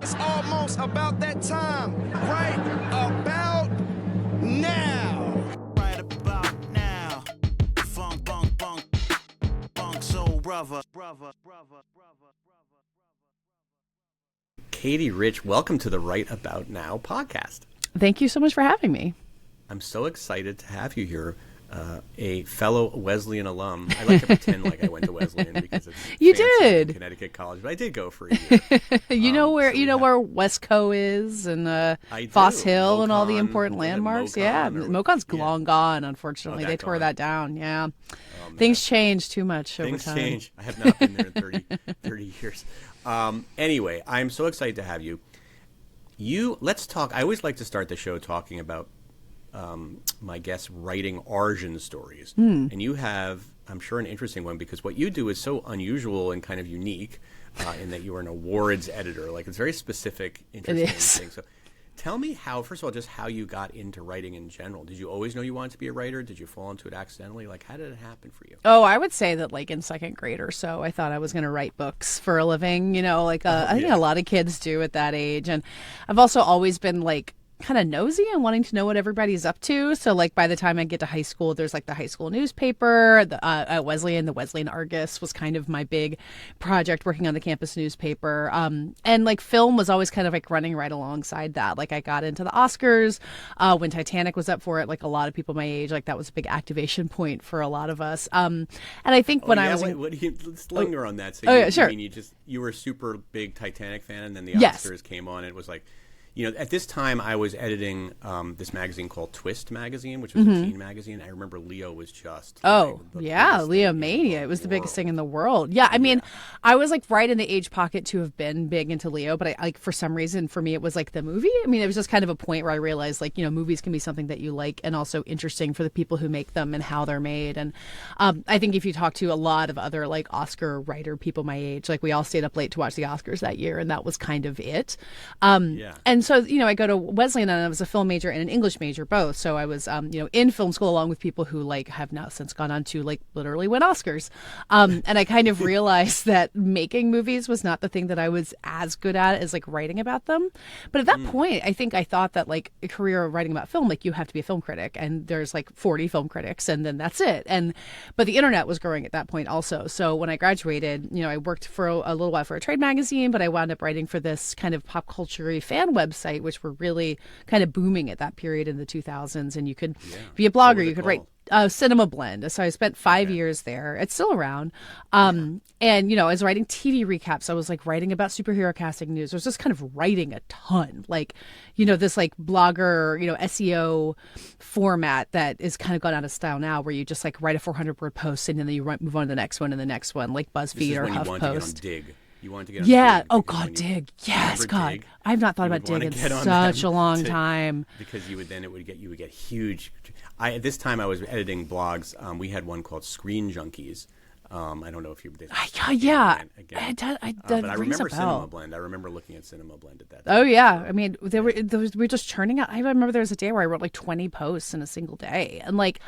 It's almost about that time. Right about now. Right about now. Funk, bunk, bunk, bunk, soul brother. Katey Rich, welcome to the Right About Now podcast. Thank you so much for having me. I'm so excited to have you here, a fellow Wesleyan alum. I like to pretend like I went to Wesleyan because it's You fancy did. in Connecticut College, but I did go for a year. You know where so we have- where Westco is and I Foss do. Hill and all the Mocon, important was it landmarks. Mocon Yeah, or- Mocon's yeah. long gone. Unfortunately, Oh, they that tore gone. that down. Yeah, Oh, man. things change too much over Things time. change. I have not been there in 30 years. Anyway, I'm so excited to have you. Let's talk. I always like to start the show talking about my guests writing origin stories. And you have, I'm sure, an interesting one because what you do is so unusual and kind of unique in that you are an awards editor. Like, it's very specific, interesting is. thing. So tell me first of all, just how you got into writing in general. Did you always know you wanted to be a writer? Did you fall into it accidentally? Like, how did it happen for you? Oh, I would say that like in second grade or so, I thought I was going to write books for a living. Like I think yeah. a lot of kids do at that age. And I've also always been like kind of nosy and wanting to know what everybody's up to. So like by the time I get to high school, there's like the high school newspaper, at Wesleyan, the Wesleyan Argus was kind of my big project working on the campus newspaper. And like film was always kind of like running right alongside that. Like I got into the Oscars when Titanic was up for it. Like a lot of people my age, like that was a big activation point for a lot of us. And I think when I was what do you, let's linger on that. So yeah, sure. You were a super big Titanic fan, and then the Yes. Oscars came on. It was like, at this time I was editing this magazine called Twist magazine, which was a teen magazine. I remember Leo was just Oh, the yeah, biggest Leo thing in Mania. the It was the biggest world. thing in the world. Yeah, I mean, I was like right in the age pocket to have been big into Leo, but I like for some reason for me it was like the movie. I mean, it was just kind of a point where I realized like, movies can be something that you like and also interesting for the people who make them and how they're made. And I think if you talk to a lot of other like Oscar writer people my age, like we all stayed up late to watch the Oscars that year, and that was kind of it. And so, I go to Wesleyan and I was a film major and an English major both. So I was, in film school along with people who like have now since gone on to like literally win Oscars. And I kind of realized that making movies was not the thing that I was as good at as like writing about them. But at that point, I think I thought that like a career writing about film, like you have to be a film critic and there's like 40 film critics and then that's it. But the internet was growing at that point also. So when I graduated, I worked for a little while for a trade magazine, but I wound up writing for this kind of pop culture fan website, which were really kind of booming at that period in the 2000s. And you could be a What was blogger, it you could write called? Cinema Blend. So I spent 5 years there. It's still around. And, I was writing TV recaps. I was like writing about superhero casting news. I was just kind of writing a ton. Like, this like blogger, SEO format that is kind of gone out of style now where you just like write a 400-word post and then you move on to the next one and the next one, like This BuzzFeed is or when you wanted to get on HuffPost. Dig. You wanted to get on Yeah. Dig Oh, because God, when you- Dig. Yes, Remember God. Dig? I've not thought You about would wanna Dig in get on such them a long to- time. because you would get huge. At this time I was editing blogs. We had one called Screen Junkies. I don't know if you did. Yeah. Again. That but I rings a remember bell. Cinema Blend. I remember looking at Cinema Blend at that time. Oh yeah, I mean, we were just churning out. I remember there was a day where I wrote like 20 posts in a single day, and like,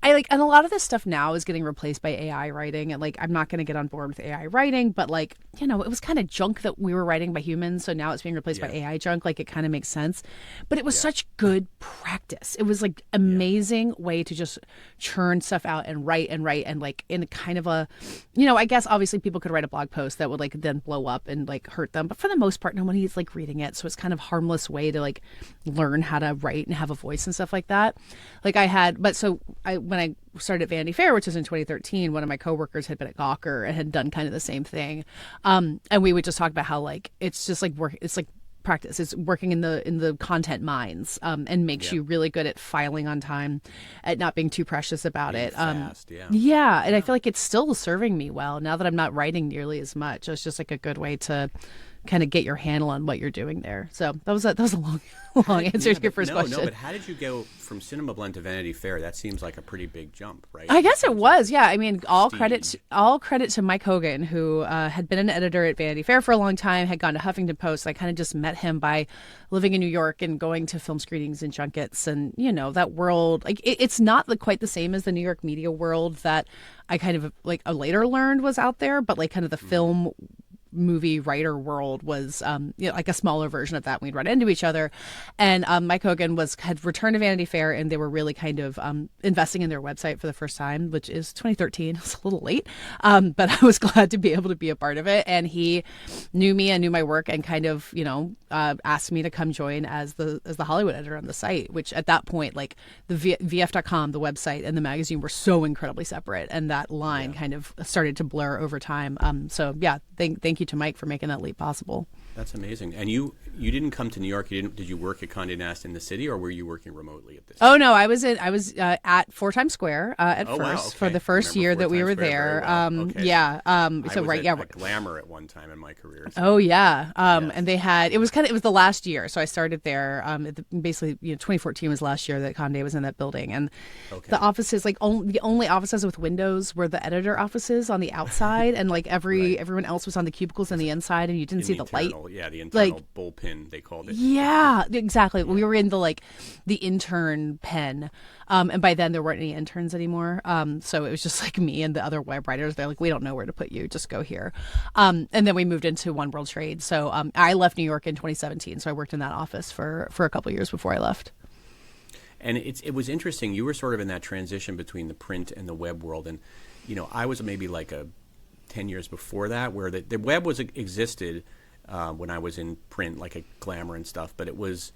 and a lot of this stuff now is getting replaced by AI writing, and like, I'm not going to get on board with AI writing, but like, it was kind of junk that we were writing by humans, so now it's being replaced by AI junk. Like, it kind of makes sense, but it was such good practice. It was like amazing way to just churn stuff out and write and like in kind of a, I guess obviously people could write a blog post that would like then blow up and like hurt them, but for the most part nobody's like reading it, so it's kind of harmless way to like learn how to write and have a voice and stuff like that. Like when I started at Vanity Fair, which was in 2013, one of my coworkers had been at Gawker and had done kind of the same thing, and we would just talk about how like it's just like work, it's like practice. It's working in the content mines, and makes you really good at filing on time, at not being too precious about Being it. fast, And I feel like it's still serving me well now that I'm not writing nearly as much. It's just like a good way to kind of get your handle on what you're doing there. So that was a long answer to your first question. No, but how did you go from Cinema Blend to Vanity Fair? That seems like a pretty big jump, right? I guess it was, yeah. I mean, all Prestige. credit to Mike Hogan, who had been an editor at Vanity Fair for a long time, had gone to Huffington Post. I kind of just met him by living in New York and going to film screenings and junkets, and that world. Like, it's not quite the same as the New York media world that I kind of like later learned was out there, but like kind of the film movie writer world was like a smaller version of that. We'd run into each other, and Mike Hogan had returned to Vanity Fair, and they were really kind of investing in their website for the first time, which is 2013. It's a little late, but I was glad to be able to be a part of it. And he knew me and knew my work, and kind of asked me to come join as the Hollywood editor on the site. Which at that point, like the VF.com, the website, and the magazine were so incredibly separate, and that line kind of started to blur over time. So yeah, thank you to Mike for making that leap possible. That's amazing. And you didn't come to New York. Did you work at Condé Nast in the city, or were you working remotely at this? Oh no, I was at 4 Times Square at first. Wow, okay. For the first year that we were there. Okay. Yeah. I was yeah. at Glamour at one time in my career. So. Oh yeah. Yes. And they had it was the last year, so I started there. Basically, 2014 was last year that Condé was in that building, and the offices, like the only offices with windows were the editor offices on the outside, and like everyone else was on the cubicles on the inside, and you didn't see the light. Yeah, the internal bullpen, they called it. Yeah, exactly. Yeah. We were in the intern pen, and by then there weren't any interns anymore. So it was just like me and the other web writers. They're like, we don't know where to put you, just go here. And then we moved into One World Trade. So I left New York in 2017. So I worked in that office for a couple of years before I left. And it was interesting. You were sort of in that transition between the print and the web world, and I was maybe like 10 years before that, where the web existed. When I was in print, like at Glamour and stuff, but it was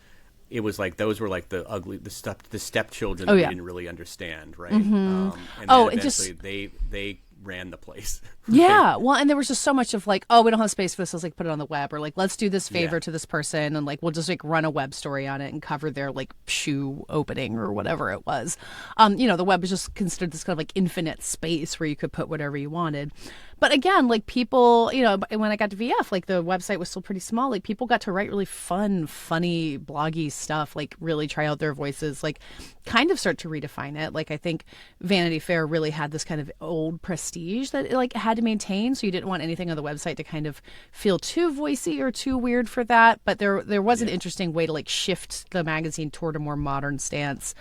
like those were like the stepchildren that we didn't really understand, right? Mm-hmm. And then eventually they ran the place. Right? Yeah, well, and there was just so much of like, oh, we don't have space for this, let's like put it on the web, or like let's do this favor to this person, and like we'll just like run a web story on it and cover their like shoe opening or whatever it was. The web was just considered this kind of like infinite space where you could put whatever you wanted. But again, like people, when I got to VF, like the website was still pretty small. Like people got to write really fun, funny, bloggy stuff, like really try out their voices, like kind of start to redefine it. Like I think Vanity Fair really had this kind of old prestige that it like had to maintain. So you didn't want anything on the website to kind of feel too voicey or too weird for that. But there was an interesting way to like shift the magazine toward a more modern stance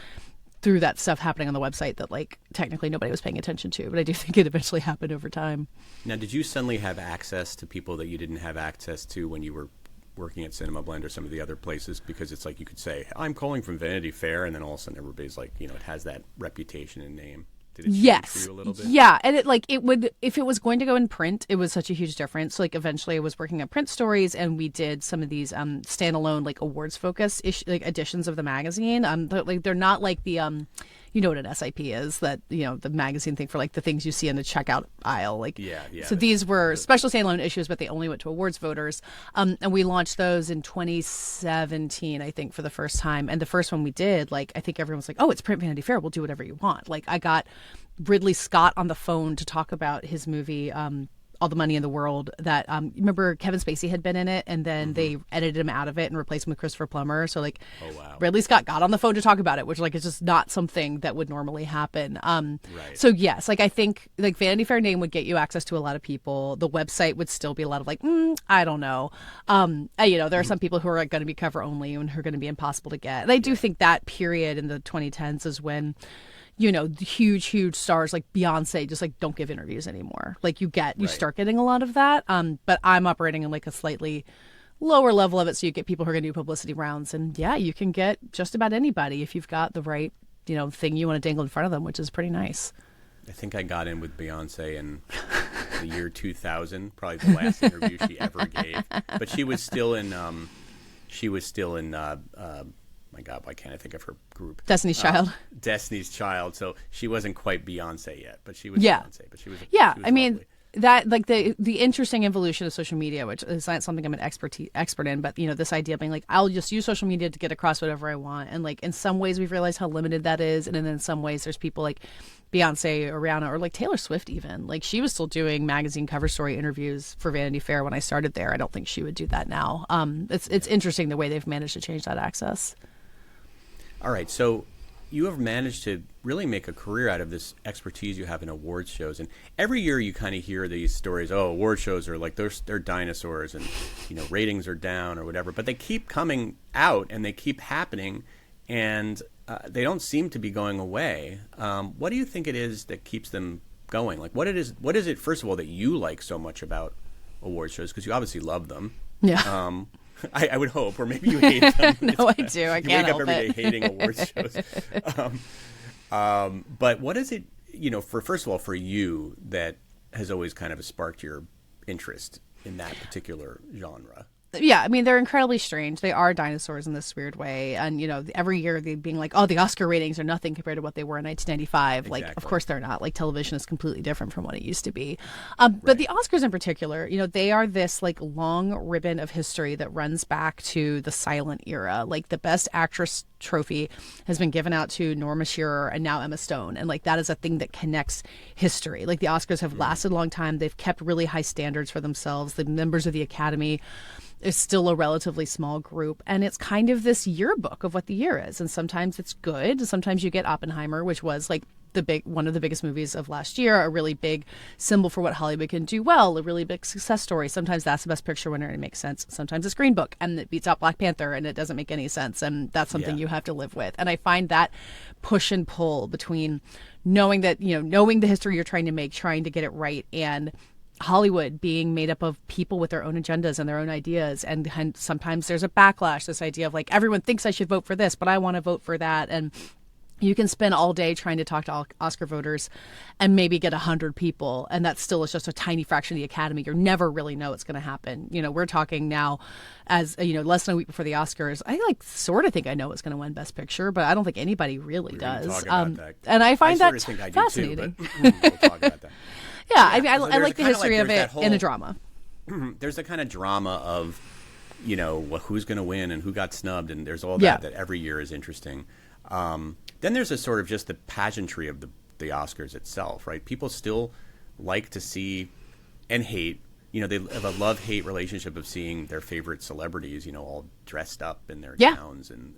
through that stuff happening on the website that like technically nobody was paying attention to, but I do think it eventually happened over time. Now, did you suddenly have access to people that you didn't have access to when you were working at Cinema Blend or some of the other places? Because it's like you could say, I'm calling from Vanity Fair, and then all of a sudden everybody's like, it has that reputation and name. Did it change for you a little bit? Yeah, and it would, if it was going to go in print, it was such a huge difference. So like eventually I was working on print stories, and we did some of these standalone like awards focused editions of the magazine. They're not like the you know what an SIP is, that the magazine thing for like the things you see in the checkout aisle, like so these were special standalone issues, but they only went to awards voters, and we launched those in 2017 I think for the first time. And the first one we did, like I think everyone was like, oh, it's print Vanity Fair, we'll do whatever you want. Like I got Ridley Scott on the phone to talk about his movie All the Money in the World, that remember Kevin Spacey had been in it, and then they edited him out of it and replaced him with Christopher Plummer. So like Ridley Scott got on the phone to talk about it, which like is just not something that would normally happen. So yes, like I think like Vanity Fair name would get you access to a lot of people. The website would still be a lot of like I don't know. There are some people who are like, going to be cover only and who are going to be impossible to get. And I do think that period in the 2010s is when huge stars like Beyonce just like don't give interviews anymore. Like you start getting a lot of that. But I'm operating in like a slightly lower level of it. So you get people who are going to do publicity rounds, and you can get just about anybody if you've got the right, thing you want to dangle in front of them, which is pretty nice. I think I got in with Beyonce in the year 2000, probably the last interview she ever gave. But she was still in, my God, why can't I think of her group? Destiny's Child. Destiny's Child. So she wasn't quite Beyonce yet, but she was Beyonce. But she was I mean, lovely. That like the interesting evolution of social media, which is not something I'm an expert in, but this idea of being like, I'll just use social media to get across whatever I want, and like in some ways we've realized how limited that is, and then in some ways there's people like Beyonce or Rihanna or like Taylor Swift even, like she was still doing magazine cover story interviews for Vanity Fair when I started there. I don't think she would do that now. It's interesting the way they've managed to change that access. All right, so you have managed to really make a career out of this expertise you have in awards shows, and every year you kind of hear these stories. Oh, award shows are like they're dinosaurs, and ratings are down or whatever. But they keep coming out and they keep happening, and they don't seem to be going away. What do you think it is that keeps them going? Like, what is it? First of all, that you like so much about award shows because you obviously love them. Yeah. I would hope, or maybe you hate them. No, I do. I You can't wake up help every it. day hating awards shows. But what is it, for first of all, for you that has always kind of sparked your interest in that particular genre? Yeah, I mean, they're incredibly strange. They are dinosaurs in this weird way. And, every year they being like, oh, the Oscar ratings are nothing compared to what they were in 1995. Like, of Exactly. course they're not. Like, television is completely different from what it used to be. But the Oscars in particular, they are this, like, long ribbon of history that runs back to the silent era. Like, the Best Actress trophy has been given out to Norma Shearer and now Emma Stone. And, like, that is a thing that connects history. Like, the Oscars have lasted a long time. They've kept really high standards for themselves. The members of the Academy is still a relatively small group, and it's kind of this yearbook of what the year is. And sometimes it's good. Sometimes you get Oppenheimer, which was like one of the biggest movies of last year, a really big symbol for what Hollywood can do well, a really big success story. Sometimes that's the Best Picture winner and it makes sense. Sometimes it's Green Book and it beats out Black Panther and it doesn't make any sense, and that's something you have to live with. And I find that push and pull between knowing that, knowing the history you're trying to make, trying to get it right, and Hollywood being made up of people with their own agendas and their own ideas. And sometimes there's a backlash, this idea of like, everyone thinks I should vote for this, but I want to vote for that. And you can spend all day trying to talk to Oscar voters and maybe get 100 people. And that still is just a tiny fraction of the Academy. You never really know what's going to happen. We're talking now as, less than a week before the Oscars. I sort of think I know what's going to win Best Picture, but I don't think anybody really does. Talk about that. And I find I that sort of think I do fascinating. too, but we'll talk about that. Yeah, I mean, I there's like the kinda history of there's it that in a whole- drama. There's the kind of drama of, who's going to win and who got snubbed, and there's all Yeah. that every year is interesting. Then there's a sort of just the pageantry of the Oscars itself, right? People still like to see and hate. They have a love-hate relationship of seeing their favorite celebrities, all dressed up in their gowns and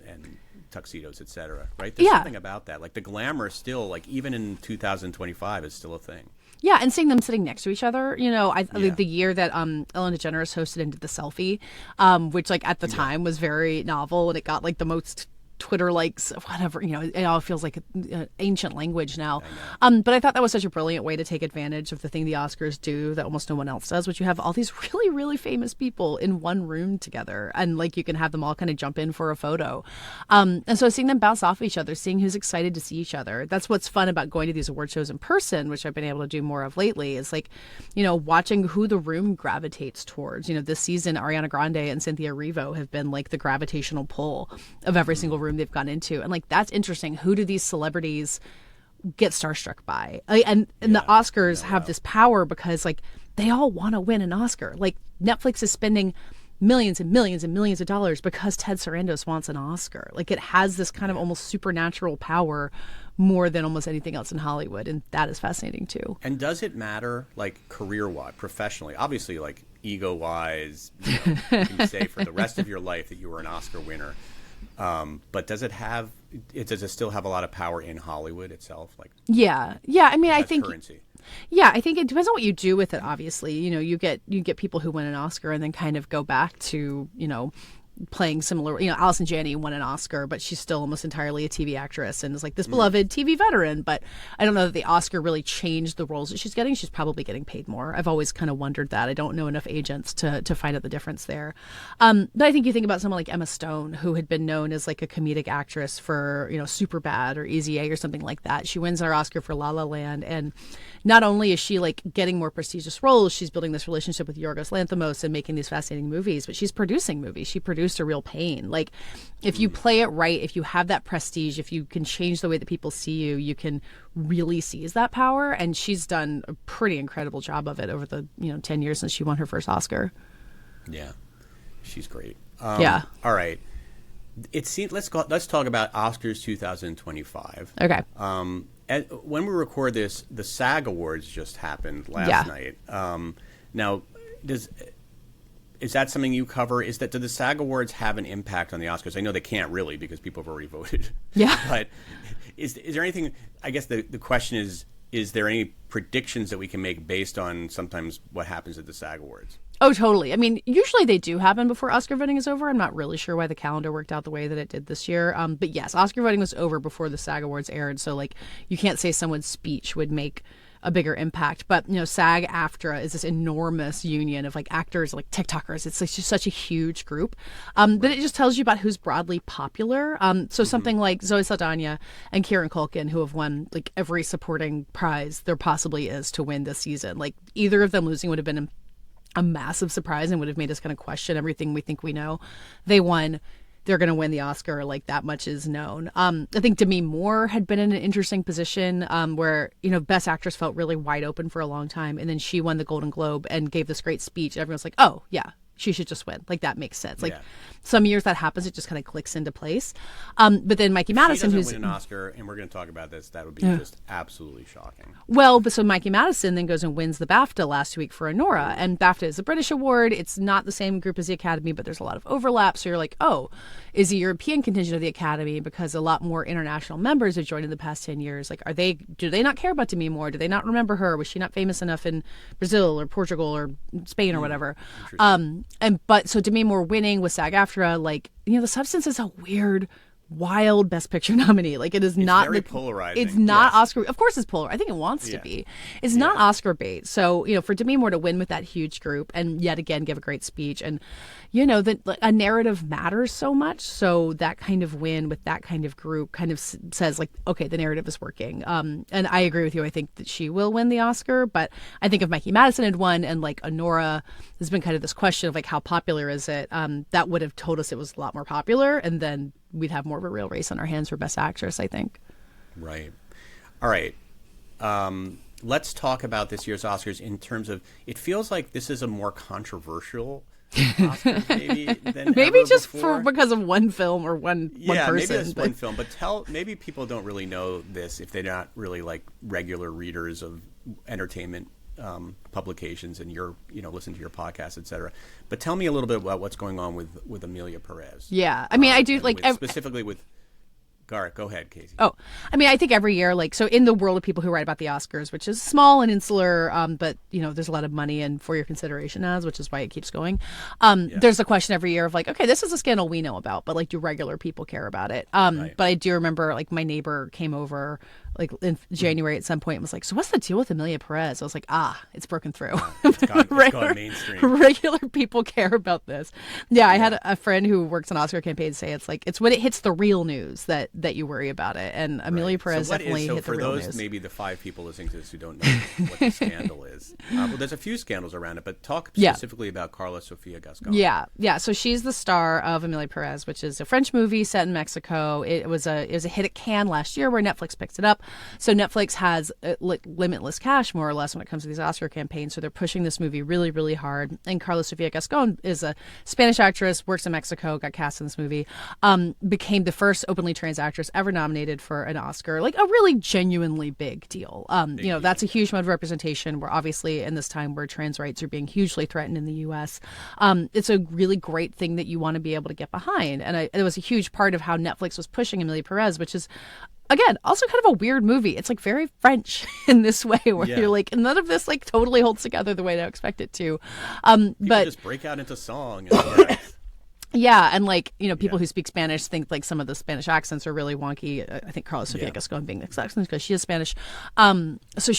tuxedos, etc. Right? There's something about that. Like the glamour still, like even in 2025, is still a thing. Yeah, and seeing them sitting next to each other, the year that Ellen DeGeneres hosted and did the selfie, which like at the time was very novel, and it got like the most Twitter likes, whatever, it all feels like ancient language now. But I thought that was such a brilliant way to take advantage of the thing the Oscars do that almost no one else does, which you have all these really, really famous people in one room together, and like you can have them all kind of jump in for a photo. And so seeing them bounce off each other, seeing who's excited to see each other, that's what's fun about going to these award shows in person, which I've been able to do more of lately, is like, watching who the room gravitates towards. This season, Ariana Grande and Cynthia Erivo have been like the gravitational pull of every single room they've gone into. And like, that's interesting. Who do these celebrities get starstruck by? And the Oscars have this power because like they all want to win an Oscar. Like Netflix is spending millions and millions and millions of dollars because Ted Sarandos wants an Oscar. Like it has this kind of almost supernatural power more than almost anything else in Hollywood. And that is fascinating too. And does it matter, like career-wise, professionally? Obviously, like ego-wise, you can say for the rest of your life that you were an Oscar winner. But does it still have a lot of power in Hollywood itself? Like, yeah. I mean, I think currency. Yeah, I think it depends on what you do with it. Obviously, you get people who win an Oscar and then kind of go back to playing similar. Allison Janney won an Oscar, but she's still almost entirely a TV actress and is like this beloved TV veteran. But I don't know that the Oscar really changed the roles that she's getting. She's probably getting paid more. I've always kind of wondered that. I don't know enough agents to find out the difference there. But I think you think about someone like Emma Stone, who had been known as like a comedic actress for Superbad or Easy A or something like that. She wins our Oscar for La La Land, and not only is she like getting more prestigious roles, she's building this relationship with Yorgos Lanthimos and making these fascinating movies. But she's producing movies. She produced A Real Pain. Like, if you play it right, if you have that prestige, if you can change the way that people see you, you can really seize that power. And she's done a pretty incredible job of it over the 10 years since she won her first Oscar. Yeah, she's great. Yeah. All right. Let's talk about Oscars 2025. Okay. When we record this, the SAG Awards just happened last night. Now, is that something you cover? Do the SAG Awards have an impact on the Oscars? I know they can't really because people have already voted. Yeah. But is there anything? I guess the question is there any predictions that we can make based on sometimes what happens at the SAG Awards? Oh, totally. I mean, usually they do happen before Oscar voting is over. I'm not really sure why the calendar worked out the way that it did this year. But yes, Oscar voting was over before the SAG Awards aired. So like, you can't say someone's speech would make a bigger impact. But SAG-AFTRA is this enormous union of like actors, like TikTokers. It's like just such a huge group. But it just tells you about who's broadly popular. So something like Zoe Saldana and Kieran Culkin, who have won like every supporting prize there possibly is to win this season. Like either of them losing would have been a massive surprise and would have made us kind of question everything we think we know. They won. They're going to win the Oscar. Like that much is known. I think Demi Moore had been in an interesting position where, Best Actress felt really wide open for a long time. And then she won the Golden Globe and gave this great speech. Everyone's like, oh, yeah, she should just win. Like that makes sense. Like some years that happens, it just kind of clicks into place. But then Mikey Madison, who's win an Oscar, and we're going to talk about this, that would be just absolutely shocking. Well, but so Mikey Madison then goes and wins the BAFTA last week for Anora, and BAFTA is a British award. It's not the same group as the Academy, but there's a lot of overlap. So you're like, oh, is the European contingent of the Academy, because a lot more international members have joined in the past 10 years. Like, do they not care about Demi Moore? Do they not remember her? Was she not famous enough in Brazil or Portugal or Spain or whatever? But so Demi Moore winning with SAG-AFTRA, like, The Substance is a weird, wild Best Picture nominee. Like it is not very polarizing. It's not Oscar. Of course, it's polar. I think it wants to be. It's not Oscar bait. So for Demi Moore to win with that huge group and yet again give a great speech, and that a narrative matters so much. So that kind of win with that kind of group kind of says like, okay, the narrative is working. And I agree with you. I think that she will win the Oscar. But I think if Mikey Madison had won and like Anora, there's been kind of this question of like how popular is it? That would have told us it was a lot more popular, and then we'd have more of a real race on our hands for Best Actress, I think. Right. All right. Let's talk about this year's Oscars in terms of, it feels like this is a more controversial Oscars maybe than maybe ever just before. Because of one film or one person. Maybe it's one film. But maybe people don't really know this if they're not really like regular readers of entertainment publications and listen to your podcast, etc. But tell me a little bit about what's going on with Amelia Perez. Yeah, I mean, I do like specifically with. Garrett, go ahead, Casey. Oh, I mean, I think every year, like, so in the world of people who write about the Oscars, which is small and insular, but there's a lot of money and for your consideration as, which is why it keeps going. There's a question every year of like, okay, this is a scandal we know about, but like, do regular people care about it? Right. But I do remember like my neighbor came over like in January at some point and was like, so what's the deal with Amelia Perez? I was like, it's broken through. It's gone mainstream. Regular people care about this. Yeah, I had a friend who works on Oscar campaigns say it's like, it's when it hits the real news that you worry about it. And Amelia Perez definitely hit the real news. For those, maybe the 5 people listening to this who don't know what the scandal is. Well, there's a few scandals around it, but talk specifically about Carla Sofia Gascon. Yeah. So she's the star of Amelia Perez, which is a French movie set in Mexico. It was a hit at Cannes last year where Netflix picked it up. So Netflix has limitless cash, more or less, when it comes to these Oscar campaigns. So they're pushing this movie really, really hard. And Carla Sofia Gascon is a Spanish actress, works in Mexico, got cast in this movie, became the first openly trans actress ever nominated for an Oscar, like a really genuinely big deal. That's a huge amount of representation. We're obviously in this time where trans rights are being hugely threatened in the U.S. It's a really great thing that you want to be able to get behind. And it was a huge part of how Netflix was pushing Amelia Perez, which is, again, also kind of a weird movie. It's like very French in this way where you're like, none of this like totally holds together the way I expect it to. But just break out into song. And yeah, and like, people who speak Spanish think like some of the Spanish accents are really wonky. I think Carla Sofia Gascon being the accent because she is Spanish. So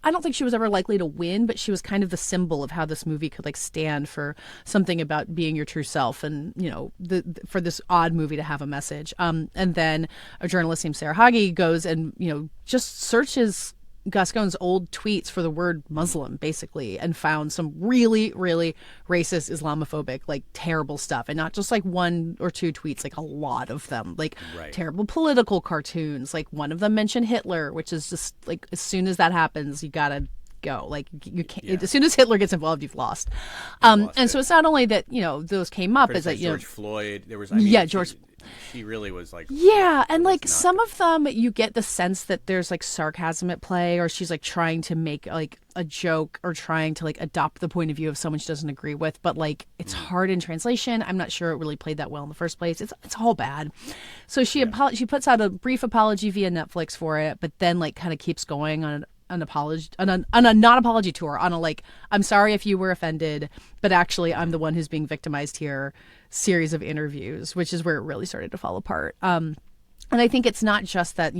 I don't think she was ever likely to win, but she was kind of the symbol of how this movie could like stand for something about being your true self and, for this odd movie to have a message. And then a journalist named Sarah Hagi goes and, just searches Gascon's old tweets for the word Muslim, basically, and found some really, really racist, Islamophobic, like terrible stuff. And not just like 1 or 2 tweets, like a lot of them, like terrible political cartoons. Like one of them mentioned Hitler, which is just like, as soon as that happens, you gotta go. Like you can't, as soon as Hitler gets involved, you've lost. So it's not only that, those came up as that, George Floyd, there was, George. She really was like, and like some of them you get the sense that there's like sarcasm at play, or she's like trying to make like a joke or trying to like adopt the point of view of someone she doesn't agree with, but like it's hard in translation. I'm not sure it really played that well in the first place. It's all bad. So she puts out a brief apology via Netflix for it, but then like kind of keeps going on an apology on a non-apology tour, on a like, I'm sorry if you were offended, but actually I'm the one who's being victimized here series of interviews, which is where it really started to fall apart. And I think it's not just that,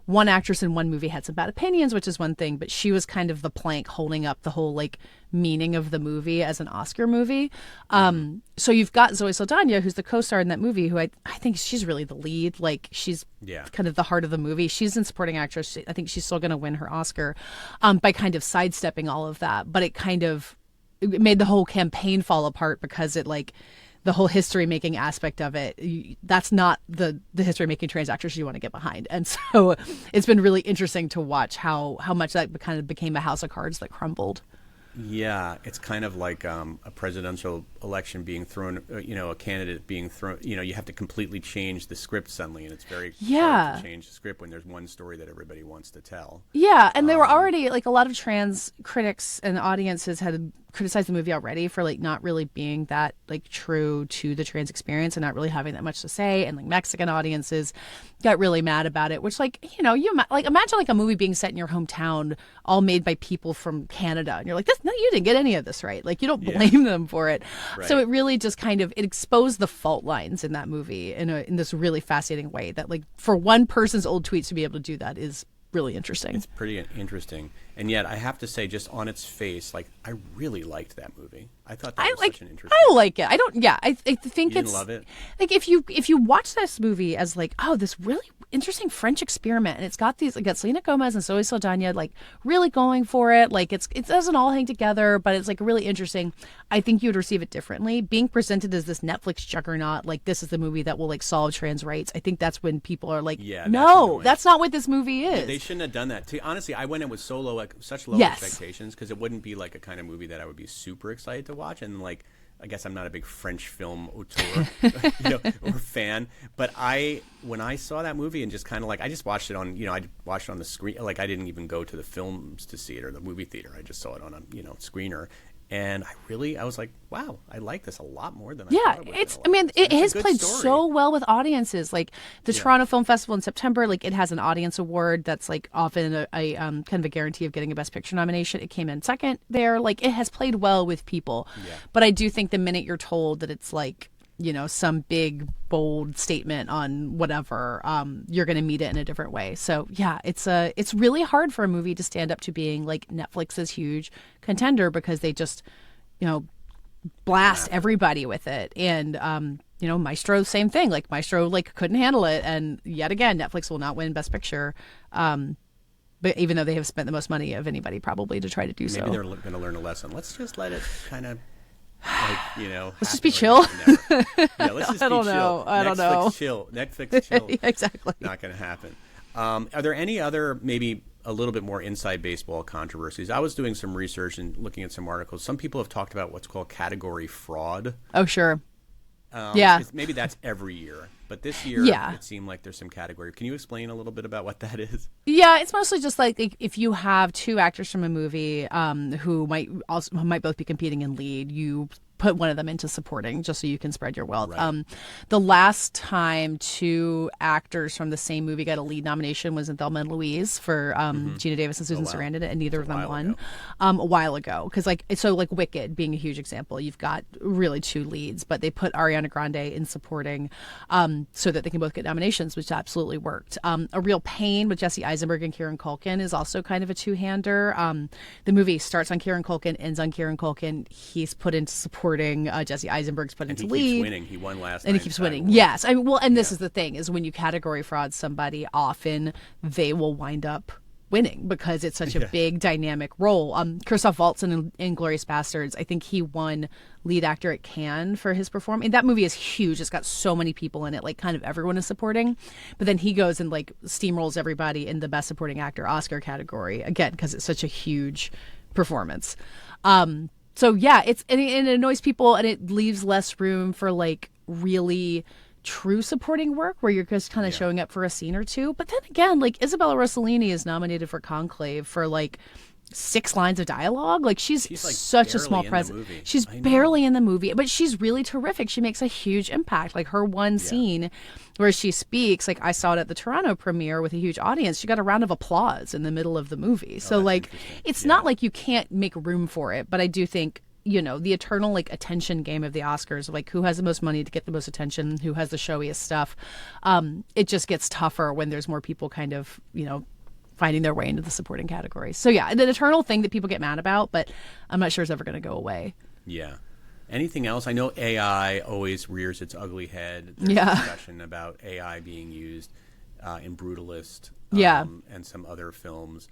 one actress in one movie had some bad opinions, which is one thing, but she was kind of the plank holding up the whole like meaning of the movie as an Oscar movie. So you've got Zoe Saldana, who's the co-star in that movie, who I think she's really the lead. Like she's kind of the heart of the movie. She's in supporting actress. I think she's still going to win her Oscar by kind of sidestepping all of that. But it made the whole campaign fall apart because it like, the whole history making aspect of it, that's not the history making trans actors you want to get behind. And so it's been really interesting to watch how much that kind of became a house of cards that crumbled. Yeah, it's kind of like a presidential election being thrown, a candidate being thrown, you have to completely change the script suddenly, and it's very hard to change the script when there's one story that everybody wants to tell. Yeah, and they were already, like, a lot of trans critics and audiences had criticized the movie already for like not really being that like true to the trans experience and not really having that much to say, and like Mexican audiences got really mad about it, which like you like imagine like a movie being set in your hometown all made by people from Canada and you're like, no, you didn't get any of this right, like you don't blame them for it. Right. So it really just kind of it exposed the fault lines in that movie in this really fascinating way that like for one person's old tweets to be able to do that is really interesting. It's pretty interesting. And yet I have to say, just on its face, like I really liked that movie. I thought that was such an interesting. I like it. I don't. Yeah, I think you didn't love it. Like if you watch this movie as like, oh, this really interesting French experiment, and it's got Selena Gomez and Zoe Saldana like really going for it. Like it doesn't all hang together, but it's like really interesting. I think you would receive it differently. Being presented as this Netflix juggernaut, like this is the movie that will like solve trans rights. I think that's when people are like, no, that's not what this movie is. They shouldn't have done that. Honestly, I went in with such low expectations because it wouldn't be like a kind of movie that I would be super excited to watch. And like, I guess I'm not a big French film auteur or fan, but when I saw that movie and just kind of like I just watched it on I watched it on the screen, like I didn't even go to the films to see it or the movie theater. I just saw it on a screener. And I was like, wow, I like this a lot more than I thought it was. It has played so well with audiences. Like the Toronto Film Festival in September, like it has an audience award that's like often a kind of a guarantee of getting a Best Picture nomination. It came in second there. Like it has played well with people. Yeah. But I do think the minute you're told that it's like, some big, bold statement on whatever, you're going to meet it in a different way. So, yeah, it's really hard for a movie to stand up to being like Netflix's huge contender because they just, blast everybody with it. And, Maestro, same thing. Like Maestro, like couldn't handle it. And yet again, Netflix will not win Best Picture. But even though they have spent the most money of anybody probably to try to do so. Maybe they're going to learn a lesson. Let's just let it kind of... let's just be chill. Yeah, let's just be chill. I don't know. Netflix chill. Yeah, exactly. Not going to happen. Are there any other maybe a little bit more inside baseball controversies? I was doing some research and looking at some articles. Some people have talked about what's called category fraud. Oh, sure. Maybe that's every year. But this year, it seemed like there's some category. Can you explain a little bit about what that is? Yeah, it's mostly just like if you have two actors from a movie who might both be competing in lead, you put one of them into supporting just so you can spread your wealth. Right. The last time two actors from the same movie got a lead nomination was in Thelma and Louise for Gina Davis and Susan Sarandon, and neither of them won a while ago. Because like Wicked being a huge example, you've got really two leads, but they put Ariana Grande in supporting so that they can both get nominations, which absolutely worked. A Real Pain with Jesse Eisenberg and Kieran Culkin is also kind of a two-hander. The movie starts on Kieran Culkin, ends on Kieran Culkin. He's put into supporting. Jesse Eisenberg's put into lead. He keeps winning. He won last night. And he keeps winning. Yes. This is the thing, is when you category fraud somebody, often they will wind up winning because it's such a big dynamic role. Christoph Waltz in Inglourious Bastards, I think he won lead actor at Cannes for his performance. And that movie is huge. It's got so many people in it, like kind of everyone is supporting. But then he goes and like steamrolls everybody in the Best Supporting Actor Oscar category, again, because it's such a huge performance. So yeah, it annoys people and it leaves less room for like really true supporting work where you're just kind of showing up for a scene or two. But then again, like Isabella Rossellini is nominated for Conclave for like 6 lines of dialogue. Like she's like such a small presence. She's barely in the movie, but she's really terrific. She makes a huge impact. Like her one scene where she speaks, like I saw it at the Toronto premiere with a huge audience. She got a round of applause in the middle of the movie. So like it's not like you can't make room for it, but I do think the eternal like attention game of the Oscars, like who has the most money to get the most attention, who has the showiest stuff. It just gets tougher when there's more people kind of, finding their way into the supporting categories. So yeah, an eternal thing that people get mad about, but I'm not sure it's ever going to go away. Yeah. Anything else? I know AI always rears its ugly head. There's discussion about AI being used in Brutalist and some other films.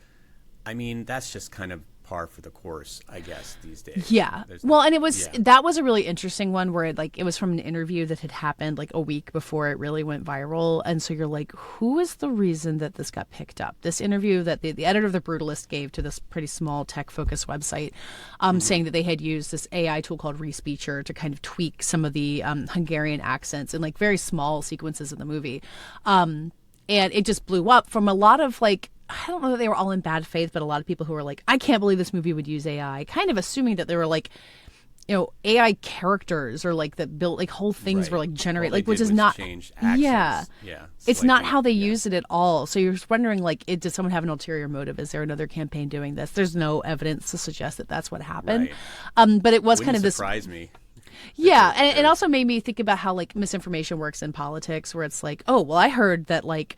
I mean, that's just kind of par for the course, I guess, these days. Yeah. And it was that was a really interesting one where it was from an interview that had happened like a week before it really went viral. And so you're like, who is the reason that this got picked up? This interview that the editor of The Brutalist gave to this pretty small tech-focused website, saying that they had used this AI tool called Respeecher to kind of tweak some of the Hungarian accents in like very small sequences in the movie. And it just blew up from a lot of like, I don't know that they were all in bad faith, but a lot of people who were like, I can't believe this movie would use AI, kind of assuming that they were like, AI characters or like that built like whole things were like generate like, which is not, it's not how they use it at all. So you're just wondering like, did someone have an ulterior motive? Is there another campaign doing this? There's no evidence to suggest that that's what happened. But it was kind of this. Surprise me. Yeah, and it also made me think about how like misinformation works in politics, where it's like, oh, well, I heard that like,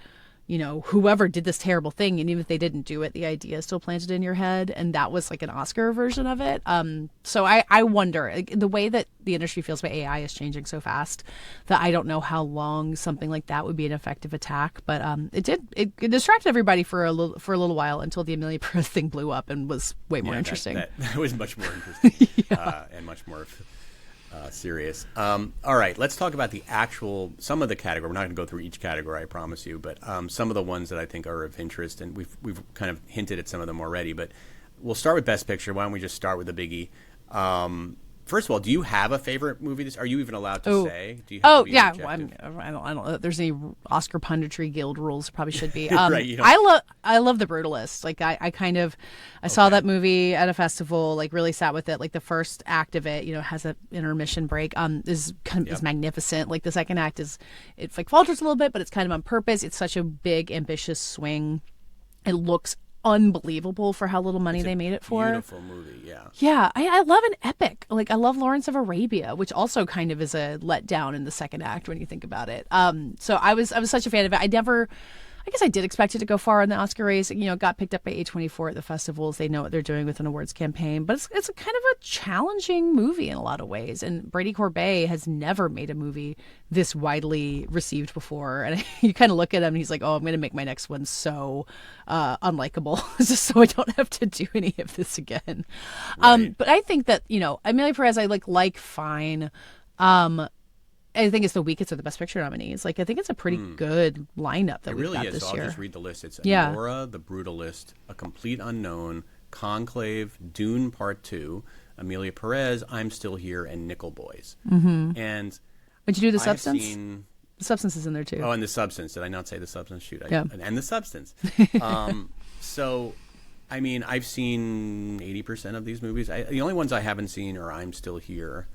whoever did this terrible thing, and even if they didn't do it, the idea is still planted in your head, and that was like an Oscar version of it. So I wonder, like, the way that the industry feels about AI is changing so fast that I don't know how long something like that would be an effective attack. But it distracted everybody for a little while until the Amelia Perez thing blew up and was way more interesting. That was much more interesting and much more serious. All right, let's talk about some of the category. We're not going to go through each category, I promise you, but some of the ones that I think are of interest, and we've kind of hinted at some of them already. But we'll start with Best Picture. Why don't we just start with the biggie? First of all, do you have a favorite movie? Are you even allowed to say? Do you have yeah. Well, I don't know if there's any Oscar punditry guild rules. Probably should be. Right, I love The Brutalist. Like I saw that movie at a festival. Like really sat with it. Like the first act of it, has an intermission break. Is magnificent. Like the second act it's like falters a little bit, but it's kind of on purpose. It's such a big, ambitious swing. It looks unbelievable for how little money they made it for. Beautiful movie, yeah. Yeah, I love an epic. Like I love Lawrence of Arabia, which also kind of is a letdown in the second act when you think about it. So I was such a fan of it. I guess I did expect it to go far in the Oscar race. It got picked up by A24 at the festivals. They know what they're doing with an awards campaign, but it's a kind of a challenging movie in a lot of ways. And Brady Corbet has never made a movie this widely received before. And you kind of look at him and he's like, oh, I'm going to make my next one so unlikable just so I don't have to do any of this again. Right. But I think that, Amelia Perez, I like fine. I think it's the weakest of the Best Picture nominees. Like, I think it's a pretty good lineup that we've got this year. I'll just read the list. It's Nora, The Brutalist, A Complete Unknown, Conclave, Dune Part 2, Amelia Perez, I'm Still Here, and Nickel Boys. Mm-hmm. And would you do The Substance? The Substance is in there, too. Oh, and The Substance. Did I not say The Substance? Shoot. And The Substance. So, I mean, I've seen 80% of these movies. The only ones I haven't seen are I'm Still Here,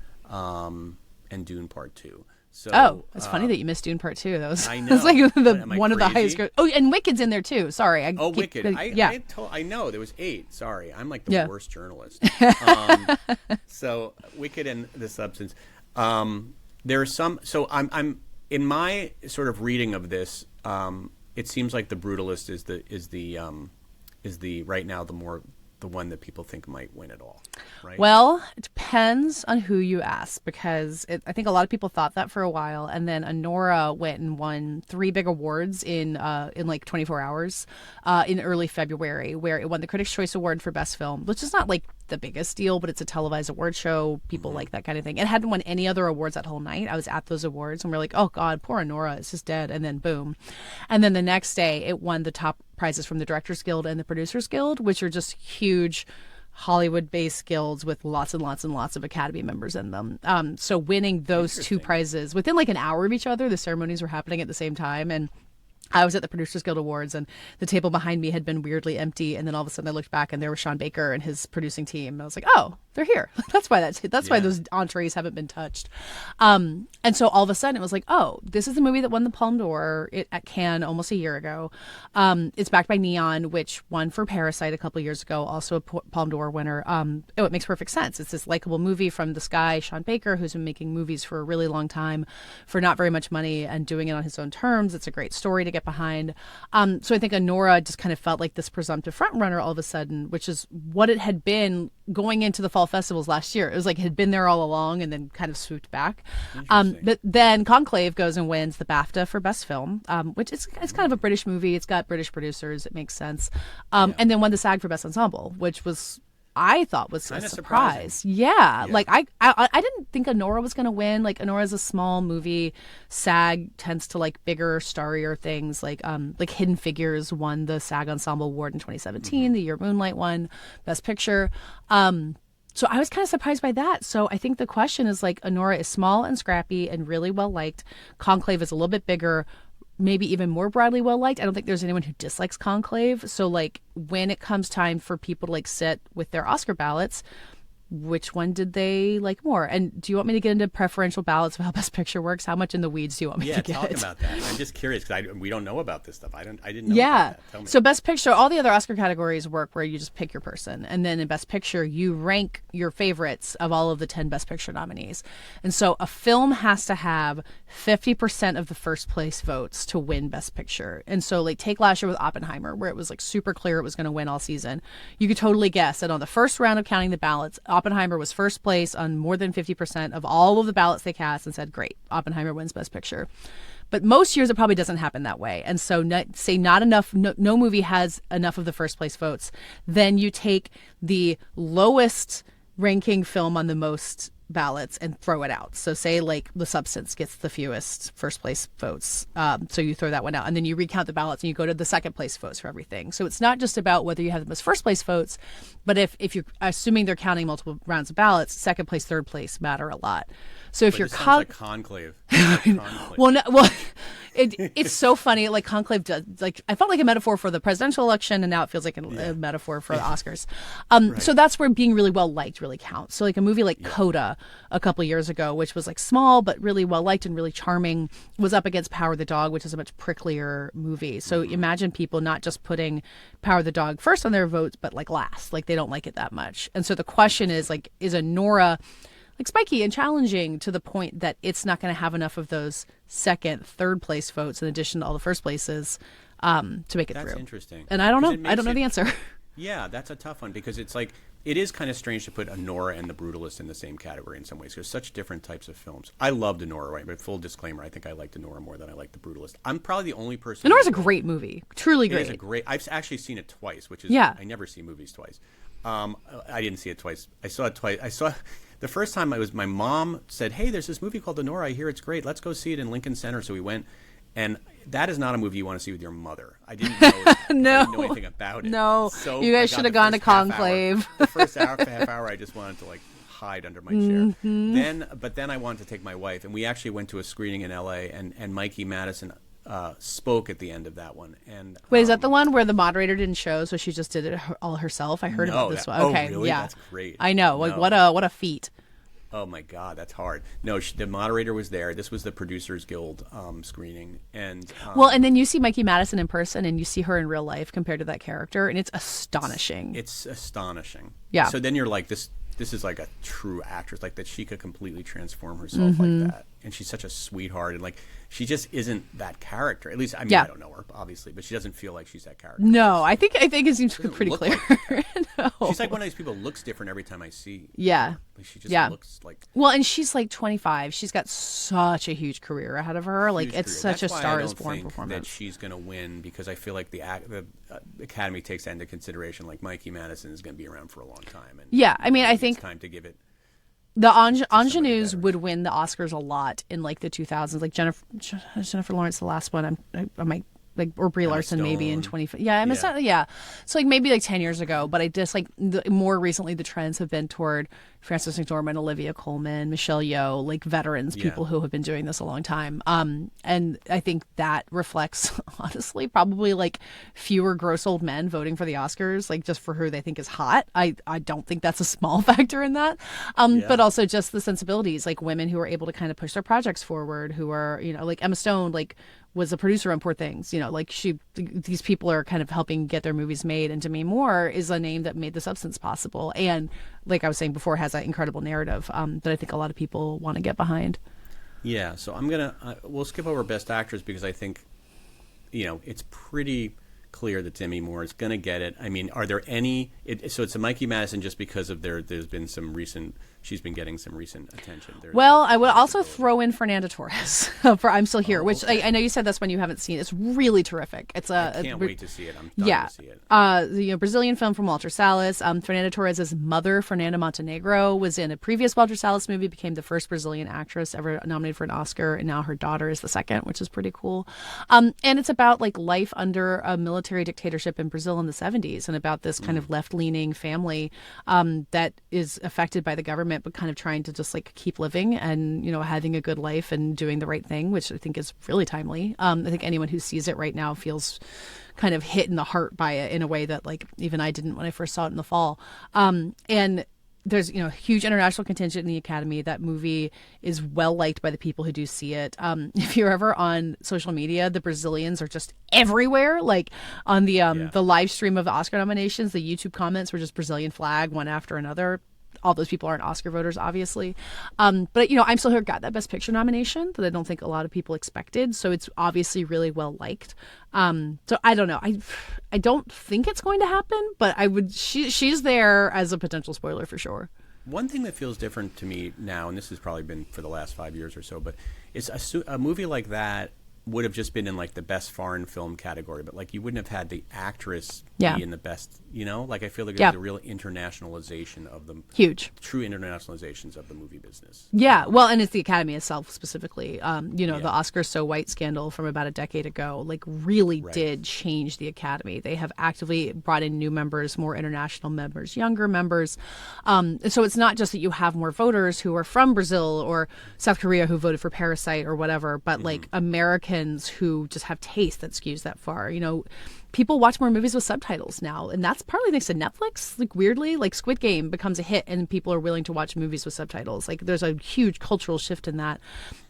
and Dune Part 2. So, it's funny that you missed Dune Part 2. That was, I know. That's like one of the crazy? highest. Oh, and Wicked's in there too. Sorry. Wicked. I know. There was 8. Sorry. I'm like the worst journalist. So Wicked and The Substance. There are some. So I'm in my sort of reading of this. It seems like The Brutalist is the right now the one that people think might win it all, right? Well, it depends on who you ask, because I think a lot of people thought that for a while, and then Anora went and won 3 big awards in like 24 hours in early February, where it won the Critics' Choice Award for Best Film, which is not like the biggest deal, but it's a televised award show. People like that kind of thing. It hadn't won any other awards that whole night. I was at those awards, and we're like, oh God, poor Anora, it's just dead. And then boom. And then the next day, it won the top prizes from the Directors Guild and the Producers Guild, which are just huge Hollywood-based guilds with lots and lots and lots of Academy members in them. So winning those 2 prizes within like an hour of each other, the ceremonies were happening at the same time, and I was at the Producers Guild Awards, and the table behind me had been weirdly empty, and then all of a sudden I looked back and there was Sean Baker and his producing team, and I was like, oh, they're here. That's why why those entrees haven't been touched. And so all of a sudden it was like, oh, this is the movie that won the Palme d'Or at Cannes almost a year ago. It's backed by Neon, which won for Parasite a couple years ago, also a Palme d'Or winner. It makes perfect sense. It's this likable movie from this guy, Sean Baker, who's been making movies for a really long time for not very much money and doing it on his own terms. It's a great story to get behind. So I think Anora just kind of felt like this presumptive front runner all of a sudden, which is what it had been going into the fall festivals last year. It was like it had been there all along and then kind of swooped back. But then Conclave goes and wins the BAFTA for Best Film, which it's kind of a British movie. It's got British producers. It makes sense. And then won the SAG for Best Ensemble, which was, I thought, was kind a of surprise. Yeah. Like I didn't think Anora was going to win. Like Anora's a small movie. SAG tends to like bigger, starrier things. Like Hidden Figures won the SAG Ensemble Award in 2017. The year Moonlight won Best Picture. So I was kind of surprised by that. So I think the question is like, Anora is small and scrappy and really well liked. Conclave is a little bit bigger, maybe even more broadly well liked. I don't think there's anyone who dislikes Conclave. So like when it comes time for people to like sit with their Oscar ballots, which one did they like more? And do you want me to get into preferential ballots of how Best Picture works? How much in the weeds do you want me to get? Yeah, talk about that. I'm just curious because we don't know about this stuff. I didn't know yeah. about that. Tell me. So Best Picture, all the other Oscar categories work where you just pick your person. And then in Best Picture, you rank your favorites of all of the 10 Best Picture nominees. And so a film has to have 50% of the first place votes to win Best Picture. And so like take last year with Oppenheimer, where it was like super clear it was going to win all season. You could totally guess that on the first round of counting the ballots, Oppenheimer was first place on more than 50% of all of the ballots they cast and said, great, Oppenheimer wins Best Picture. But most years it probably doesn't happen that way. And so no movie has enough of the first place votes. Then you take the lowest ranking film on the most ballots and throw it out. So say like The Substance gets the fewest first place votes. So you throw that one out and then you recount the ballots and you go to the second place votes for everything. So it's not just about whether you have the most first place votes, but if you're assuming they're counting multiple rounds of ballots, second place, third place matter a lot. So if you're like Conclave. Well, it's so funny. Like Conclave does, like I felt like a metaphor for the presidential election, and now it feels like a metaphor for the Oscars. Right. So that's where being really well liked really counts. So like a movie like Coda a couple years ago, which was like small but really well liked and really charming, was up against Power the Dog, which is a much pricklier movie. So imagine people not just putting Power the Dog first on their votes, but like last, like they don't like it that much. And so the question is like, is Anora like spiky and challenging to the point that it's not going to have enough of those second, third place votes in addition to all the first places to make it through? That's interesting. And I don't know. I don't know the answer. Yeah, that's a tough one because it's like it is kind of strange to put Anora and The Brutalist in the same category in some ways. There's such different types of films. I loved Anora, right? But full disclaimer, I think I liked Anora more than I liked The Brutalist. I'm probably the only person. Anora's a great movie. Truly great. It is a great. I've actually seen it twice, which is I never see movies twice. I didn't see it twice. I saw it twice. The first time it was my mom said, "Hey, there's this movie called Anora. I hear it's great. Let's go see it in Lincoln Center." So we went, and that is not a movie you want to see with your mother. I didn't know. No. I didn't know anything about it. No, so you guys should have gone to Conclave. The first half hour, I just wanted to like hide under my chair. Then I wanted to take my wife, and we actually went to a screening in L.A. and Mikey Madison spoke at the end of that one. And wait, is that the one where the moderator didn't show, so she just did it all herself? I heard about this one. Okay, really? yeah, That's great. I know. Like what a feat. Oh my God, that's hard. No, the moderator was there. This was the Producers Guild screening, and and then you see Mikey Madison in person, and you see her in real life compared to that character, and it's astonishing. It's astonishing. Yeah. So then you're like, this is like a true actress, like that she could completely transform herself like that, and she's such a sweetheart, and like she just isn't that character. At least, I mean, I don't know her obviously, but she doesn't feel like she's that character. No, I think it seems pretty clear. Like No. She's like one of these people who looks different every time I see. Yeah. Like she just looks like. Well, and she's like 25. She's got such a huge career ahead of her. Like it's such a Star is Born performance. That she's going to win because I feel like the Academy takes that into consideration. Like Mikey Madison is going to be around for a long time. And I mean, I think it's time to give it. The ingenues would win the Oscars a lot in like the 2000s. Like Jennifer Lawrence, the last one. I might like, or Brie Emma Larson maybe in Stone. 20. Yeah, Emma Yeah. Stone, yeah. So like maybe like 10 years ago, but I just like more recently the trends have been toward Frances McDormand, Olivia Colman, Michelle Yeoh, like veterans, Yeah. people who have been doing this a long time. And I think that reflects honestly probably like fewer gross old men voting for the Oscars, like just for who they think is hot. I don't think that's a small factor in that. But also just the sensibilities, like women who are able to kind of push their projects forward, who are, you know, like Emma Stone, like was a producer on Poor Things, you know, like these people are kind of helping get their movies made. And Demi Moore is a name that made The Substance possible. And like I was saying before, has that incredible narrative that I think a lot of people want to get behind. Yeah, so I'm gonna we'll skip over Best Actress because I think, you know, it's pretty clear that Demi Moore is gonna get it. I mean, are there any? So it's a Mikey Madison just because of there's been some recent. She's been getting some recent attention. Well, I would also throw in Fernanda Torres for I'm Still Here, which okay. I know you said that's one you haven't seen. It's really terrific. It's I can't wait to see it. I'm dying to see it. The Brazilian film from Walter Salles. Fernanda Torres' mother, Fernanda Montenegro, was in a previous Walter Salles movie, became the first Brazilian actress ever nominated for an Oscar, and now her daughter is the second, which is pretty cool. And it's about like life under a military dictatorship in Brazil in the 70s, and about this kind of left-leaning family that is affected by the government, but kind of trying to just like keep living and, you know, having a good life and doing the right thing, which I think is really timely. I think anyone who sees it right now feels kind of hit in the heart by it in a way that like even I didn't when I first saw it in the fall. And there's, you know, huge international contingent in the Academy. That movie is well liked by the people who do see it. If you're ever on social media, the Brazilians are just everywhere. Like on the live stream of the Oscar nominations, the YouTube comments were just Brazilian flag one after another. All those people aren't Oscar voters, obviously. But, you know, I'm Still Here got that Best Picture nomination that I don't think a lot of people expected. So it's obviously really well liked. So I don't know. I don't think it's going to happen, but she's there as a potential spoiler for sure. One thing that feels different to me now, and this has probably been for the last 5 years or so, but it's a movie like that would have just been in like the best foreign film category, but like you wouldn't have had the actress be in the best, you know, like I feel like there's a real internationalization of the true internationalizations of the movie business. Yeah, well, and it's the Academy itself specifically. You know, the Oscars So White scandal from about a decade ago, like really did change the Academy. They have actively brought in new members, more international members, younger members. So it's not just that you have more voters who are from Brazil or South Korea who voted for Parasite or whatever, but like Americans who just have taste that skews that far. You know, people watch more movies with subtitles now, and that's partly thanks to Netflix. Like weirdly, like Squid Game becomes a hit and people are willing to watch movies with subtitles. Like there's a huge cultural shift in that,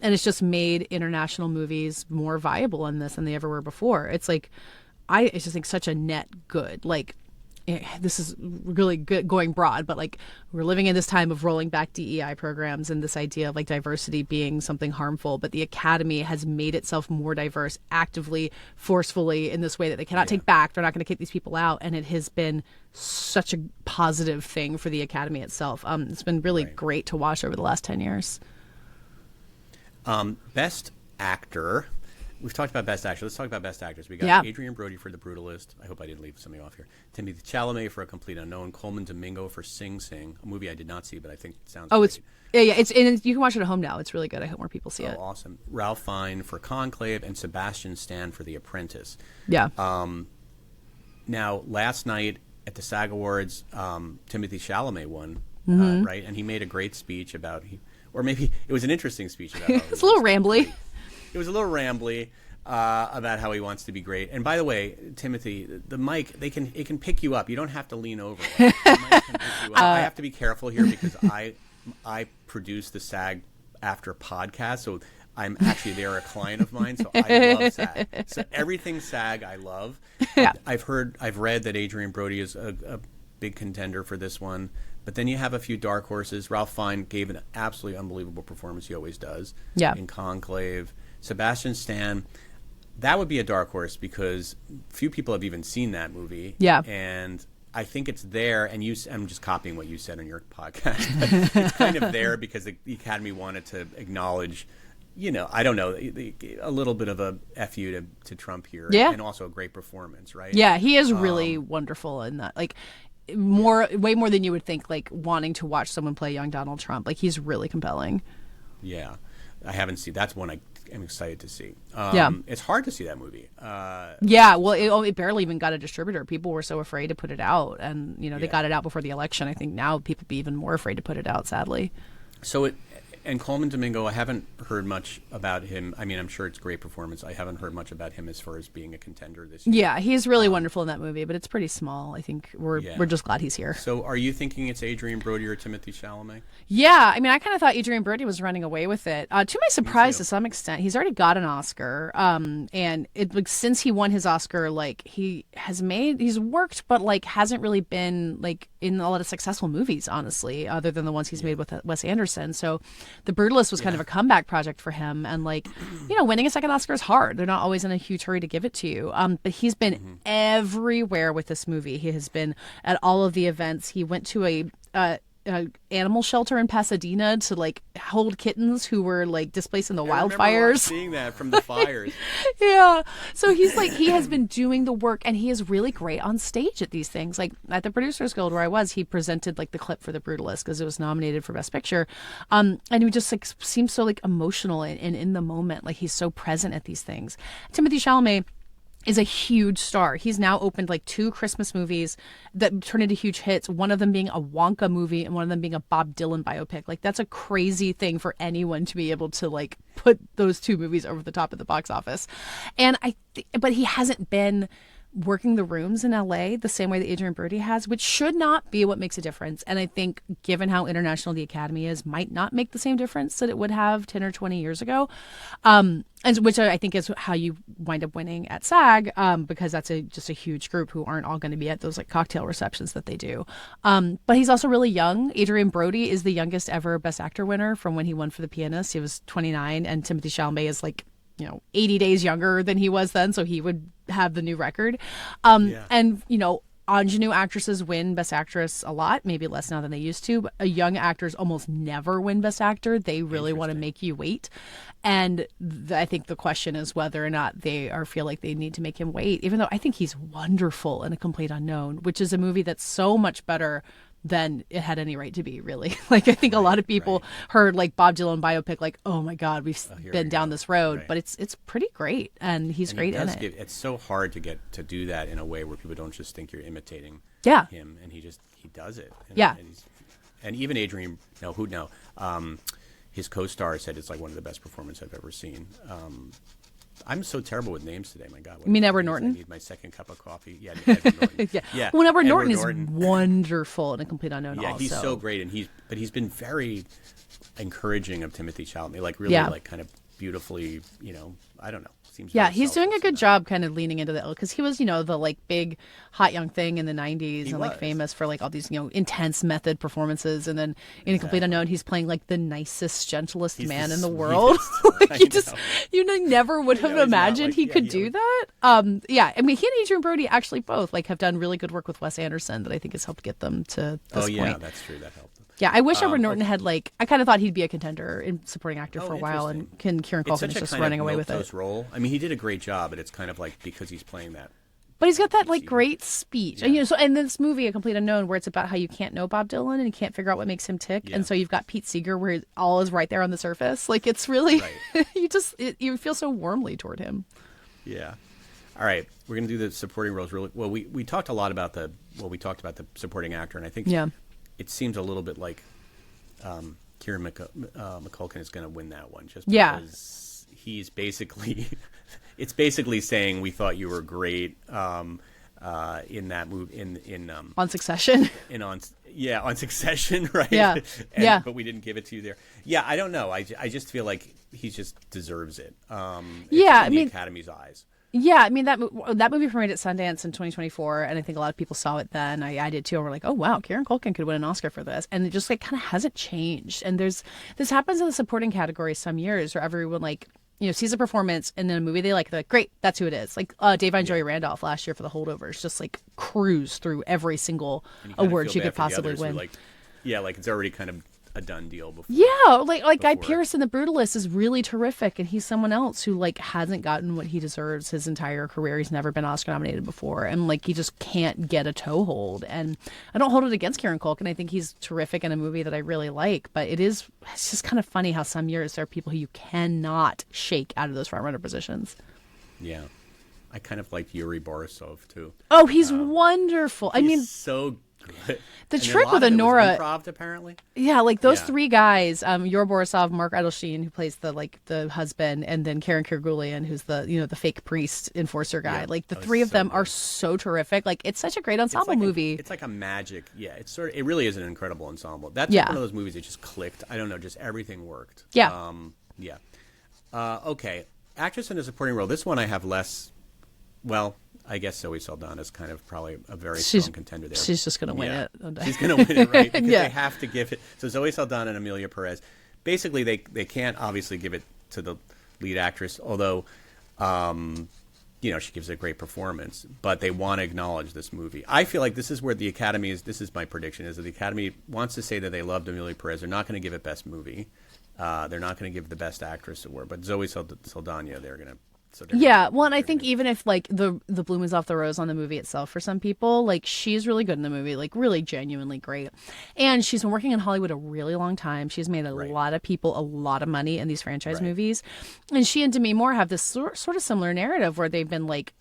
and it's just made international movies more viable in this than they ever were before. It's like I just think such a net good. Like this is really good going broad, but like we're living in this time of rolling back DEI programs and this idea of like diversity being something harmful, but the Academy has made itself more diverse actively, forcefully in this way that they cannot take back. They're not going to kick these people out, and it has been such a positive thing for the Academy itself. It's been really great to watch over the last 10 years. Best Actor. We've talked about Best Actor. Let's talk about Best Actress. We got Adrian Brody for The Brutalist. I hope I didn't leave something off here. Timothée Chalamet for A Complete Unknown. Coleman Domingo for Sing Sing, a movie I did not see, but I think it sounds great. It's and you can watch it at home now. It's really good. I hope more people see it. Awesome. Ralph Fiennes for Conclave and Sebastian Stan for The Apprentice. Yeah. Now, last night at the SAG Awards, Timothée Chalamet won, right? And he made a great speech about, or maybe it was an interesting speech about. It's a little rambly. It was a little rambly about how he wants to be great. And by the way, Timothy, the mic, it can pick you up. You don't have to lean over. Like, the mic can pick you up. I have to be careful here because I produce the SAG after podcast, so I'm actually they're a client of mine, so I love SAG. So everything SAG I love. Yeah. I've read that Adrian Brody is a big contender for this one. But then you have a few dark horses. Ralph Fiennes gave an absolutely unbelievable performance. He always does. In Conclave. Sebastian Stan, that would be a dark horse because few people have even seen that movie. Yeah. And I think it's there, and I'm just copying what you said on your podcast. It's kind of there because the Academy wanted to acknowledge, you know, I don't know, a little bit of a FU to Trump here. Yeah. And also a great performance, right? Yeah, he is really wonderful in that. Like, way more than you would think, like wanting to watch someone play young Donald Trump. Like, he's really compelling. Yeah. I haven't seen, that's one am excited to see. Yeah. It's hard to see that movie. Yeah, well, it barely even got a distributor. People were so afraid to put it out, and they got it out before the election. I think now people be even more afraid to put it out, sadly. So and Coleman Domingo, I haven't heard much about him. I mean, I'm sure it's a great performance. I haven't heard much about him as far as being a contender this year. Yeah, he's really wonderful in that movie, but it's pretty small. I think we're just glad he's here. So are you thinking it's Adrian Brody or Timothy Chalamet? Yeah, I mean, I kind of thought Adrian Brody was running away with it. To my surprise, to some extent, he's already got an Oscar. And since he won his Oscar, he's worked, but hasn't really been in a lot of successful movies, honestly, other than the ones he's made with Wes Anderson. So The Brutalist was kind of a comeback project for him, and winning a second Oscar is hard. They're not always in a huge hurry to give it to you. But he's been everywhere with this movie. He has been at all of the events. He went to a animal shelter in Pasadena to hold kittens who were displaced in the wildfires. Seeing that from the fires. Yeah. So he's he has been doing the work, and he is really great on stage at these things. At the Producers Guild where I was, he presented the clip for The Brutalist because it was nominated for Best Picture. And he just seems so emotional and in the moment. He's so present at these things. Timothy Chalamet is a huge star. He's now opened 2 Christmas movies that turned into huge hits, one of them being a Wonka movie and one of them being a Bob Dylan biopic. That's a crazy thing for anyone to be able to put those 2 movies over the top of the box office. And but he hasn't been working the rooms in LA the same way that Adrian Brody has, which should not be what makes a difference. And I think given how international the Academy is, might not make the same difference that it would have 10 or 20 years ago. And which I think is how you wind up winning at SAG, because that's just a huge group who aren't all going to be at those cocktail receptions that they do. But he's also really young. Adrian Brody is the youngest ever Best Actor winner from when he won for The Pianist. He was 29, and Timothy Chalamet is 80 days younger than he was then, so he would have the new record. And ingenue actresses win Best Actress a lot, maybe less now than they used to, but young actors almost never win Best Actor. They really want to make you wait. And I think the question is whether or not they feel like they need to make him wait, even though I think he's wonderful in A Complete Unknown, which is a movie that's so much better than it had any right to be, really. I think a lot of people heard Bob Dylan biopic, oh my God, we've been down this road, but it's pretty great, and he's great in it. It's so hard to get to do that in a way where people don't just think you're imitating him, and he does it. And even Adrian, his co-star said it's one of the best performances I've ever seen. I'm so terrible with names today. My God. You mean Edward Norton? I need my second cup of coffee. Yeah, Edward Norton. Yeah. Well, Edward Norton is wonderful in A Complete Unknown. Yeah, also. He's so great, and he's been very encourage of Timothy Chalamet, really kind of beautifully, I don't know. Seems he's doing a good job kind of leaning into because he was, the big hot young thing in the 90s and famous for all these, intense method performances. And then in A Complete Unknown, he's playing the nicest, gentlest man in the world. You never would have imagined he could do that. I mean, he and Adrian Brody actually both have done really good work with Wes Anderson that I think has helped get them to this point. Yeah, that's true. That helped. Yeah, I wish Edward Norton had I kind of thought he'd be a contender in supporting actor for a while, and Kieran Culkin is just running away with it. Role. I mean, he did a great job, but it's kind of because he's playing that. But he's got that great speech, and so in this movie, A Complete Unknown, where it's about how you can't know Bob Dylan and you can't figure out what makes him tick, and so you've got Pete Seeger, where all is right there on the surface. It's really you feel so warmly toward him. Yeah. All right, we're gonna do the supporting roles. Really well. We talked a lot about the supporting actor, and I think it seems a little bit like Kieran McCulkin is going to win that one, just because he's basically it's basically saying we thought you were great in that movie on Succession. On Succession, right? Yeah, but we didn't give it to you there. Yeah, I don't know. I just feel like he just deserves it. In the Academy's eyes. Yeah, I mean, that movie premiered at Sundance in 2024, and I think a lot of people saw it then. I did too, and we're like, oh wow, Kieran Culkin could win an Oscar for this. And it just kind of hasn't changed. And this happens in the supporting category some years where everyone sees a performance and then a movie they like, they're like, great, that's who it is. Dave and Joey Randolph last year for The Holdovers just cruised through every single award she could possibly win. It's already kind of a done deal before. Yeah, like Guy before. Pearce in The Brutalist is really terrific, and he's someone else who like hasn't gotten what he deserves his entire career. He's never been Oscar nominated before, and like he just can't get a toehold. And I don't hold it against Kieran Culkin. I think he's terrific in a movie that I really like. But it's just kind of funny how some years there are people who you cannot shake out of those frontrunner positions. Yeah. I kind of liked Yuri Borisov too. Oh, he's wonderful. I mean, so good. the And a trick lot with of it was Honora, improv apparently. yeah, like those Yeah. three guys, Yor Borisov, Mark Edelstein, who plays the husband, and then Karen Kirgulian, who's the fake priest enforcer guy. Yeah, Like the that was three of so them good. are so terrific. Like it's such a great ensemble movie. It's like a magic. Yeah, it really is an incredible ensemble. That's Yeah. one of those movies that just clicked. I don't know, just everything worked. Yeah. Yeah. Okay. Actress in a supporting role. This one I have less. Well, I guess Zoe Saldana is kind of probably a very strong contender there. She's just gonna win Yeah. it. She's going to win it, right? Because Yeah. they have to give it. So Zoe Saldana and Amelia Perez. Basically, they can't obviously give it to the lead actress, although, she gives a great performance. But they want to acknowledge this movie. I feel like this is where the Academy is. This is my prediction: is that the Academy wants to say that they loved Amelia Perez. They're not going to give it Best Movie. They're not going to give the Best Actress award. But Zoe Saldana, they're going to. Yeah, well, and I think even if like the bloom is off the rose on the movie itself for some people, like she's really good in the movie, like really genuinely great. And she's been working in Hollywood a really long time. She's made a lot of people a lot of money in these franchise movies. And she and Demi Moore have this sort of similar narrative where they've been like,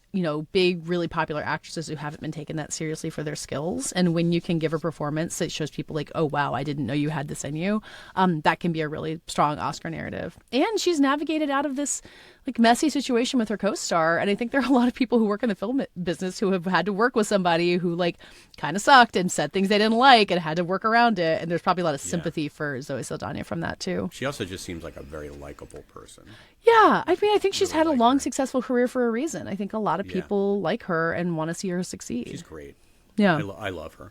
big, really popular actresses who haven't been taken that seriously for their skills. And when you can give a performance that shows people like, oh, wow, I didn't know you had this in you, that can be a really strong Oscar narrative. And she's navigated out of this like messy situation with her co-star. And I think there are a lot of people who work in the film business who have had to work with somebody who like kind of sucked and said things they didn't like and had to work around it. And there's probably a lot of sympathy for Zoe Saldana from that too. She also just seems like a very likable person. Yeah, I mean, I think she's Really had a like long, her. successful career for a reason. I think a lot of people like her and want to see her succeed. She's great. Yeah. I love her.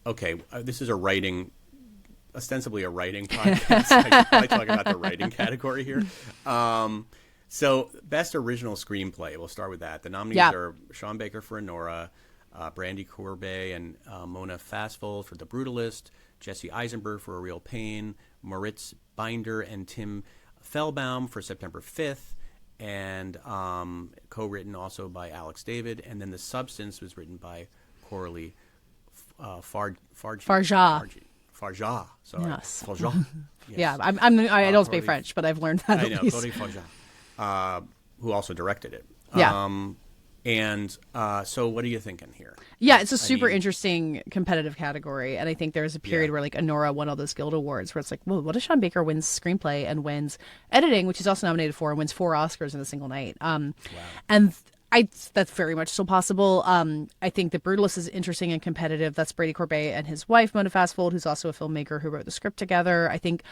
Okay, this is ostensibly a writing podcast. I should probably talk about the writing category here. So, Best Original Screenplay. We'll start with that. The nominees are Sean Baker for Honora, Brandy Corbet and Mona Fastvold for The Brutalist, Jesse Eisenberg for A Real Pain, Moritz Binder and Tim Fellbaum for September 5th, and co-written also by Alex David. And then The Substance was written by Coralie Farja. Farja. Sorry. Yes. Farja. Yes. Yeah, I don't speak Coralie- French, but I've learned that I at know, least. Coralie Farja, who also directed it. Yeah. So what are you thinking here? Yeah, it's a super interesting competitive category, and I think there's a period where like Honora won all those Guild Awards, where it's like, well, what if Sean Baker wins screenplay and wins editing, which he's also nominated for, and wins 4 Oscars in a single night? And that's very much still possible. I think The Brutalist is interesting and competitive. That's Brady Corbet and his wife Mona Fastvold, who's also a filmmaker who wrote the script together. I think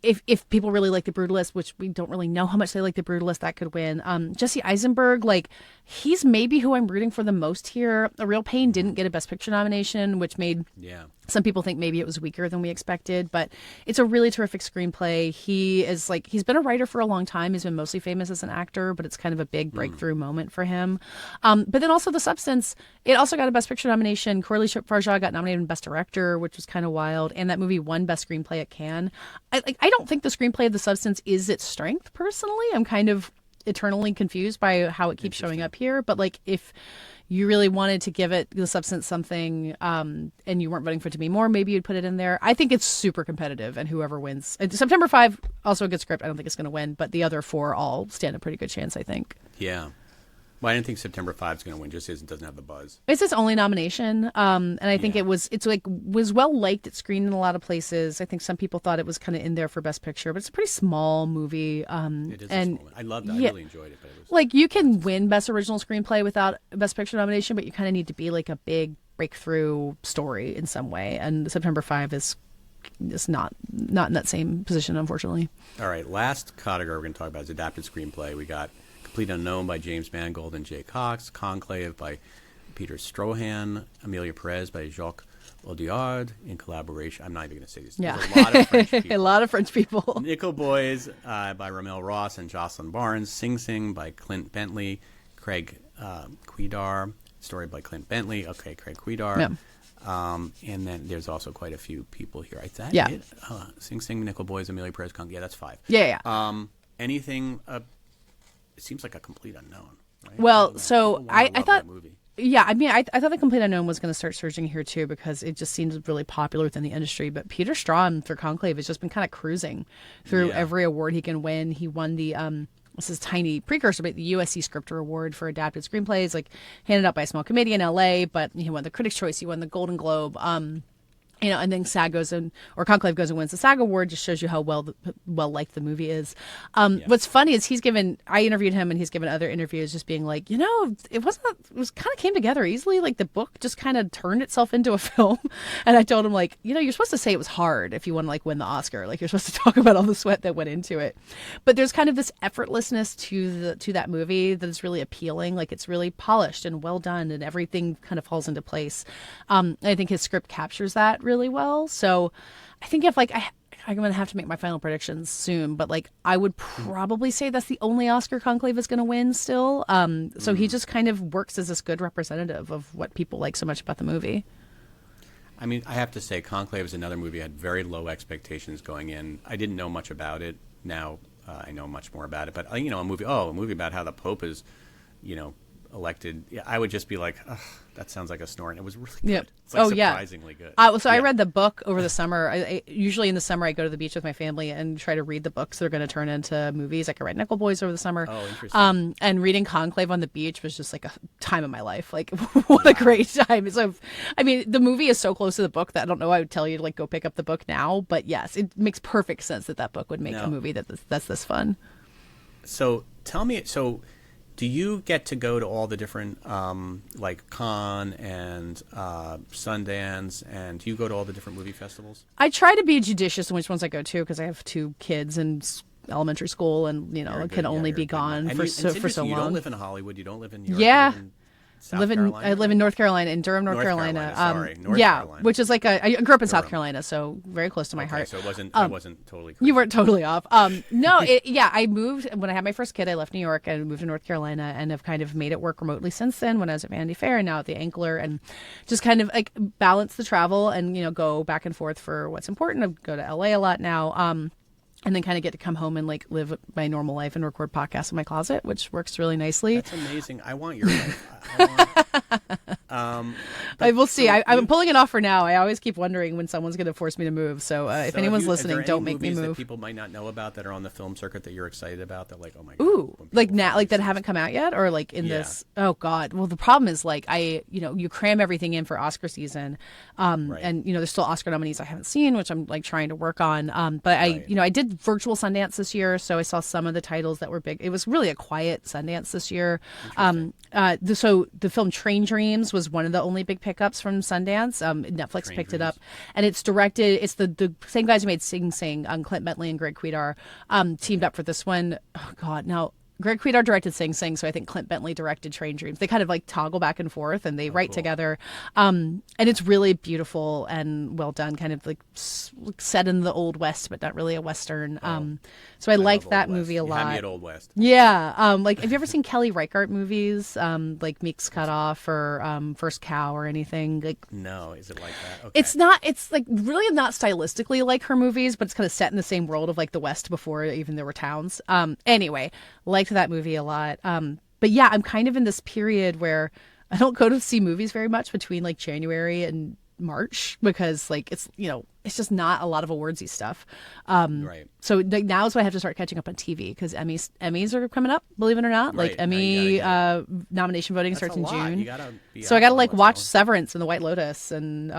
if people really like The Brutalist, which we don't really know how much they like The Brutalist, that could win. Jesse Eisenberg, like he's maybe who I'm rooting for the most here. A Real Pain didn't get a Best Picture nomination, which made some people think maybe it was weaker than we expected, but it's a really terrific screenplay. He's been a writer for a long time. He's been mostly famous as an actor, but it's kind of a big breakthrough moment for him. But then also The Substance, it also got a Best Picture nomination. Coralie Farja got nominated in Best Director, which was kind of wild. And that movie won Best Screenplay at Cannes. I don't think the screenplay of The Substance is its strength, personally. I'm kind of eternally confused by how it keeps showing up here. But like if you really wanted to give it The Substance something and you weren't voting for it to be more, maybe you'd put it in there. I think it's super competitive, and whoever wins. September 5, also a good script. I don't think it's going to win, but the other 4 all stand a pretty good chance, I think. Yeah. Well, I didn't think September 5 is going to win, just it doesn't have the buzz. It's its only nomination, and I think it was well liked. It's screened in a lot of places. I think some people thought it was kind of in there for Best Picture, but it's a pretty small movie. It is a small one. I loved it. I really enjoyed it. But it was like you can win Best Original Screenplay without a Best Picture nomination, but you kind of need to be like a big breakthrough story in some way. And September 5 is not in that same position, unfortunately. All right, last category we're going to talk about is adapted screenplay. We got Complete Unknown by James Mangold and Jay Cox, Conclave by Peter Strohan, Amelia Perez by Jacques Audiard in collaboration. I'm not even going to say this. Yeah. There's a lot of French people. A lot of French people. Nickel Boys by Ramel Ross and Jocelyn Barnes, Sing Sing by Clint Bentley, Craig Cuidar, story by Clint Bentley. Okay, Craig Cuidar. And then there's also quite a few people here. Is that Yeah. it? Sing Sing, Nickel Boys, Amelia Perez Kong. Yeah, that's 5. Yeah. Anything? It seems like a complete unknown. Right? Well, so People wanna I love thought, that movie. yeah, I mean, I thought The Complete Unknown was going to start surging here too because it just seems really popular within the industry. But Peter Strahm for Conclave has just been kind of cruising through every award he can win. He won the this is tiny precursor, but the USC Scripter Award for adapted screenplays, like handed out by a small committee in LA. But he won the Critics' Choice, he won the Golden Globe. And then SAG goes in, or Conclave goes and wins the SAG award. Just shows you how well liked the movie is. What's funny is I interviewed him, and he's given other interviews, just being like, it was kind of came together easily. Like the book just kind of turned itself into a film. And I told him, like, you're supposed to say it was hard if you want to like win the Oscar. Like you're supposed to talk about all the sweat that went into it. But there's kind of this effortlessness to that movie that is really appealing. Like it's really polished and well done, and everything kind of falls into place. I think his script captures that really well. So I think if like I'm gonna have to make my final predictions soon, but like I would probably say that's the only Oscar Conclave is gonna win still. So he just kind of works as this good representative of what people like so much about the movie. I mean, I have to say, Conclave is another movie I had very low expectations going in. I didn't know much about it. Now I know much more about it. But a movie about how the Pope is, elected. Yeah, I would just be like, ugh, that sounds like a snore, and it was really good. Yep. It's like surprisingly good. I read the book over the summer. I usually in the summer I go to the beach with my family and try to read the books that are going to turn into movies. Like I read Nickel Boys over the summer. Oh, interesting. And reading Conclave on the beach was just like a time of my life. Like what a great time. So, I mean, the movie is so close to the book that I don't know. I would tell you to like go pick up the book now, but yes, it makes perfect sense that book would make a movie that's this fun. So tell me, do you get to go to all the different like Cannes and Sundance, and do you go to all the different movie festivals? I try to be judicious in which ones I go to because I have 2 kids in elementary school, and can only be gone for so long. You don't live in Hollywood. You don't live in New York. Yeah. You live in South Carolina? I live in North Carolina, in Durham, North Carolina. North Carolina. Which is like I grew up in South Carolina, so very close to my heart. So it wasn't. I wasn't totally. Crazy. You weren't totally off. No, I moved when I had my first kid. I left New York and moved to North Carolina, and have kind of made it work remotely since then. When I was at Vanity Fair and now at the Ankler, and just kind of like balance the travel and go back and forth for what's important. I go to LA a lot now. And then kind of get to come home and like live my normal life and record podcasts in my closet, which works really nicely. That's amazing. I want your life. I will see. I'm pulling it off for now. I always keep wondering when someone's going to force me to move. So if anyone's listening, don't make me move. That people might not know about that are on the film circuit that you're excited about. That like, oh my god. Ooh, like now, like that haven't come out yet, or like in this. Oh god. Well, the problem is like you cram everything in for Oscar season, and there's still Oscar nominees I haven't seen, which I'm like trying to work on. But I did virtual Sundance this year, so I saw some of the titles that were big. It was really a quiet Sundance this year. So the film Train Dreams was one of the only big pickups from Sundance. Netflix picked it up, and it's directed. It's the same guys who made Sing Sing, Clint Bentley and Greg Cuidar, teamed up for this one. Oh God, now Greg Cuidar directed Sing Sing, so I think Clint Bentley directed Train Dreams. They kind of like toggle back and forth, and they write together. And it's really beautiful and well done, kind of like set in the Old West, but not really a Western. So I like that movie a lot. You had me at Old West. Yeah. Like, have you ever seen Kelly Reichardt movies, like Meek's Cut Off or First Cow or anything? Like, no, is it like that? Okay. It's not. It's like really not stylistically like her movies, but it's kind of set in the same world of like the West before even there were towns. Anyway, liked that movie a lot. But yeah, I'm kind of in this period where I don't go to see movies very much between like January and March because like it's just not a lot of awardsy stuff. Right. So like, now is when I have to start catching up on TV because Emmys are coming up, believe it or not. Right. Like Emmy nomination voting starts in June. You gotta be so I got to like watch Severance and The White Lotus and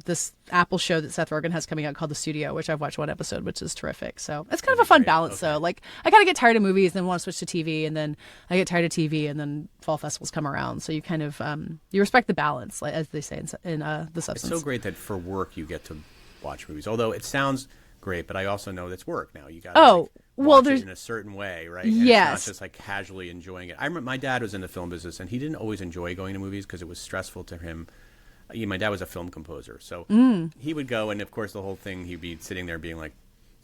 this Apple show that Seth Rogen has coming out called The Studio, which I've watched one episode, which is terrific. So it's kind of a fun balance, though. Like I kind of get tired of movies, then want to switch to TV, and then I get tired of TV, and then fall festivals come around. So you kind of you respect the balance, like as they say in The Substance. It's so great that for work you get to watch movies. Although it sounds great, but I also know that's work now. You got to watch it in a certain way, right? And yes. It's not just like casually enjoying it. I remember my dad was in the film business, and he didn't always enjoy going to movies because it was stressful to him. My dad was a film composer, so he would go, and of course the whole thing, he'd be sitting there being like,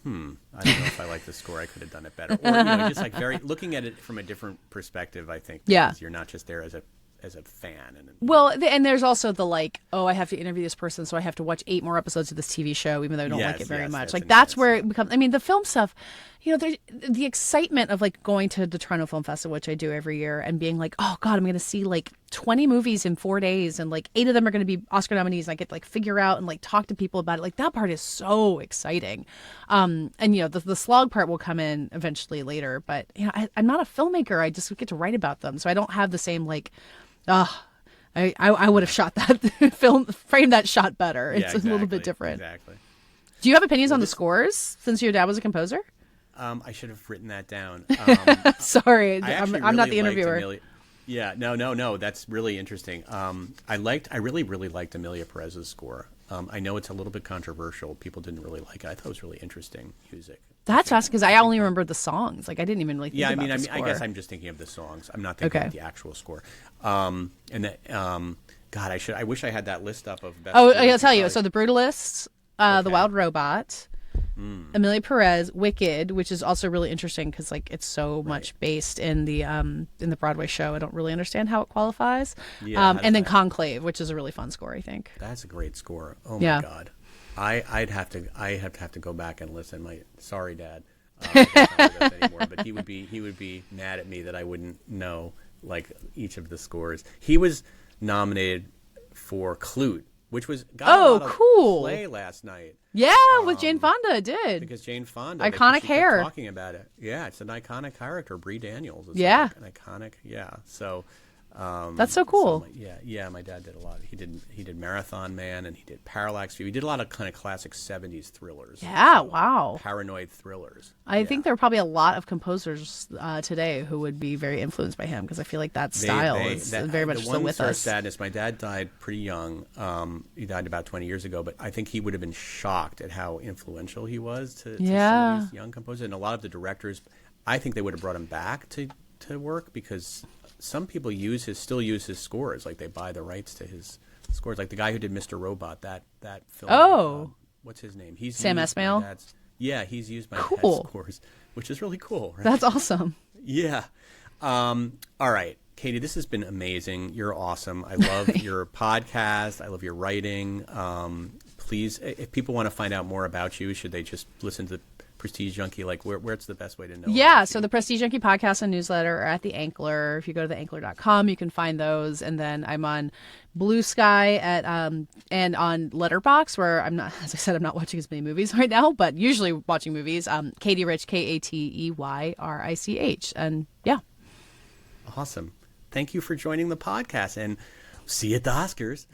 I don't know if I like the score, I could have done it better. Or just like very looking at it from a different perspective, I think. Yeah. Because you're not just there as a as a fan. And Well, and there's also the like, oh, I have to interview this person, so I have to watch 8 more episodes of this TV show, even though I don't like it very much. Like that's where it becomes. I mean, the film stuff, you know, the excitement of like going to the Toronto Film Festival, which I do every year, and being like, oh God, I'm going to see like 20 movies in 4 days, and like 8 of them are going to be Oscar nominees. And I get to like figure out and like talk to people about it. Like that part is so exciting. And you know, the slog part will come in eventually later. But you know, I'm not a filmmaker. I just get to write about them, so I don't have the same like, I would have shot that framed that shot better. It's a little bit different. Exactly. Do you have opinions on the scores since your dad was a composer? I should have written that down. Sorry, I'm not the interviewer. Yeah, no. That's really interesting. I really liked Amelia Perez's score. I know it's a little bit controversial. People didn't really like it. I thought it was really interesting music. That's fascinating because I only remember the songs. Like I didn't even really think about the score. I guess I'm just thinking of the songs. I'm not thinking of the actual score. God, I wish I had that list up of best. Oh, I'll tell you. So The Brutalists, The Wild Robot, Amelia Perez, Wicked, which is also really interesting because like it's so much based in the Broadway show. I don't really understand how it qualifies. Yeah, and then Conclave, which is a really fun score. I think that's a great score. Oh my God. I'd have to go back and listen. Sorry, Dad. Not with us anymore, but he would be mad at me that I wouldn't know like each of the scores. He was nominated for Clute, which was got a lot of play last night. Yeah, with Jane Fonda, it did. Because Jane Fonda, iconic hair. Talking about it, yeah, it's an iconic character. Bree Daniels, is an iconic, yeah. So. That's so cool. So my dad did a lot. He did Marathon Man, and he did Parallax View. He did a lot of kind of classic 70s thrillers. Yeah, wow. Paranoid thrillers. I think there are probably a lot of composers today who would be very influenced by him because I feel like that style is very much still with us. Sadness. My dad died pretty young. He died about 20 years ago, but I think he would have been shocked at how influential he was to some of these young composers. And a lot of the directors, I think they would have brought him back to work because some people still use his scores, like they buy the rights to his scores, like the guy who did Mr. Robot, that film. Oh, what's his name? He's Sam Esmail. He's used my dad's scores, which is really cool. Right? That's awesome. Yeah. All right, Katey, this has been amazing. You're awesome. I love your podcast. I love your writing. Please, if people want to find out more about you, should they just listen to Prestige Junkie? Like where's the best way to know? Yeah, so the Prestige Junkie podcast and newsletter are at the Ankler. If you go to theankler.com, you can find those. And then I'm on Blue Sky and on Letterboxd, where I'm not, as I said, I'm not watching as many movies right now, but usually watching movies. Katey Rich, KateyRich, and yeah. Awesome. Thank you for joining the podcast, and see you at the Oscars.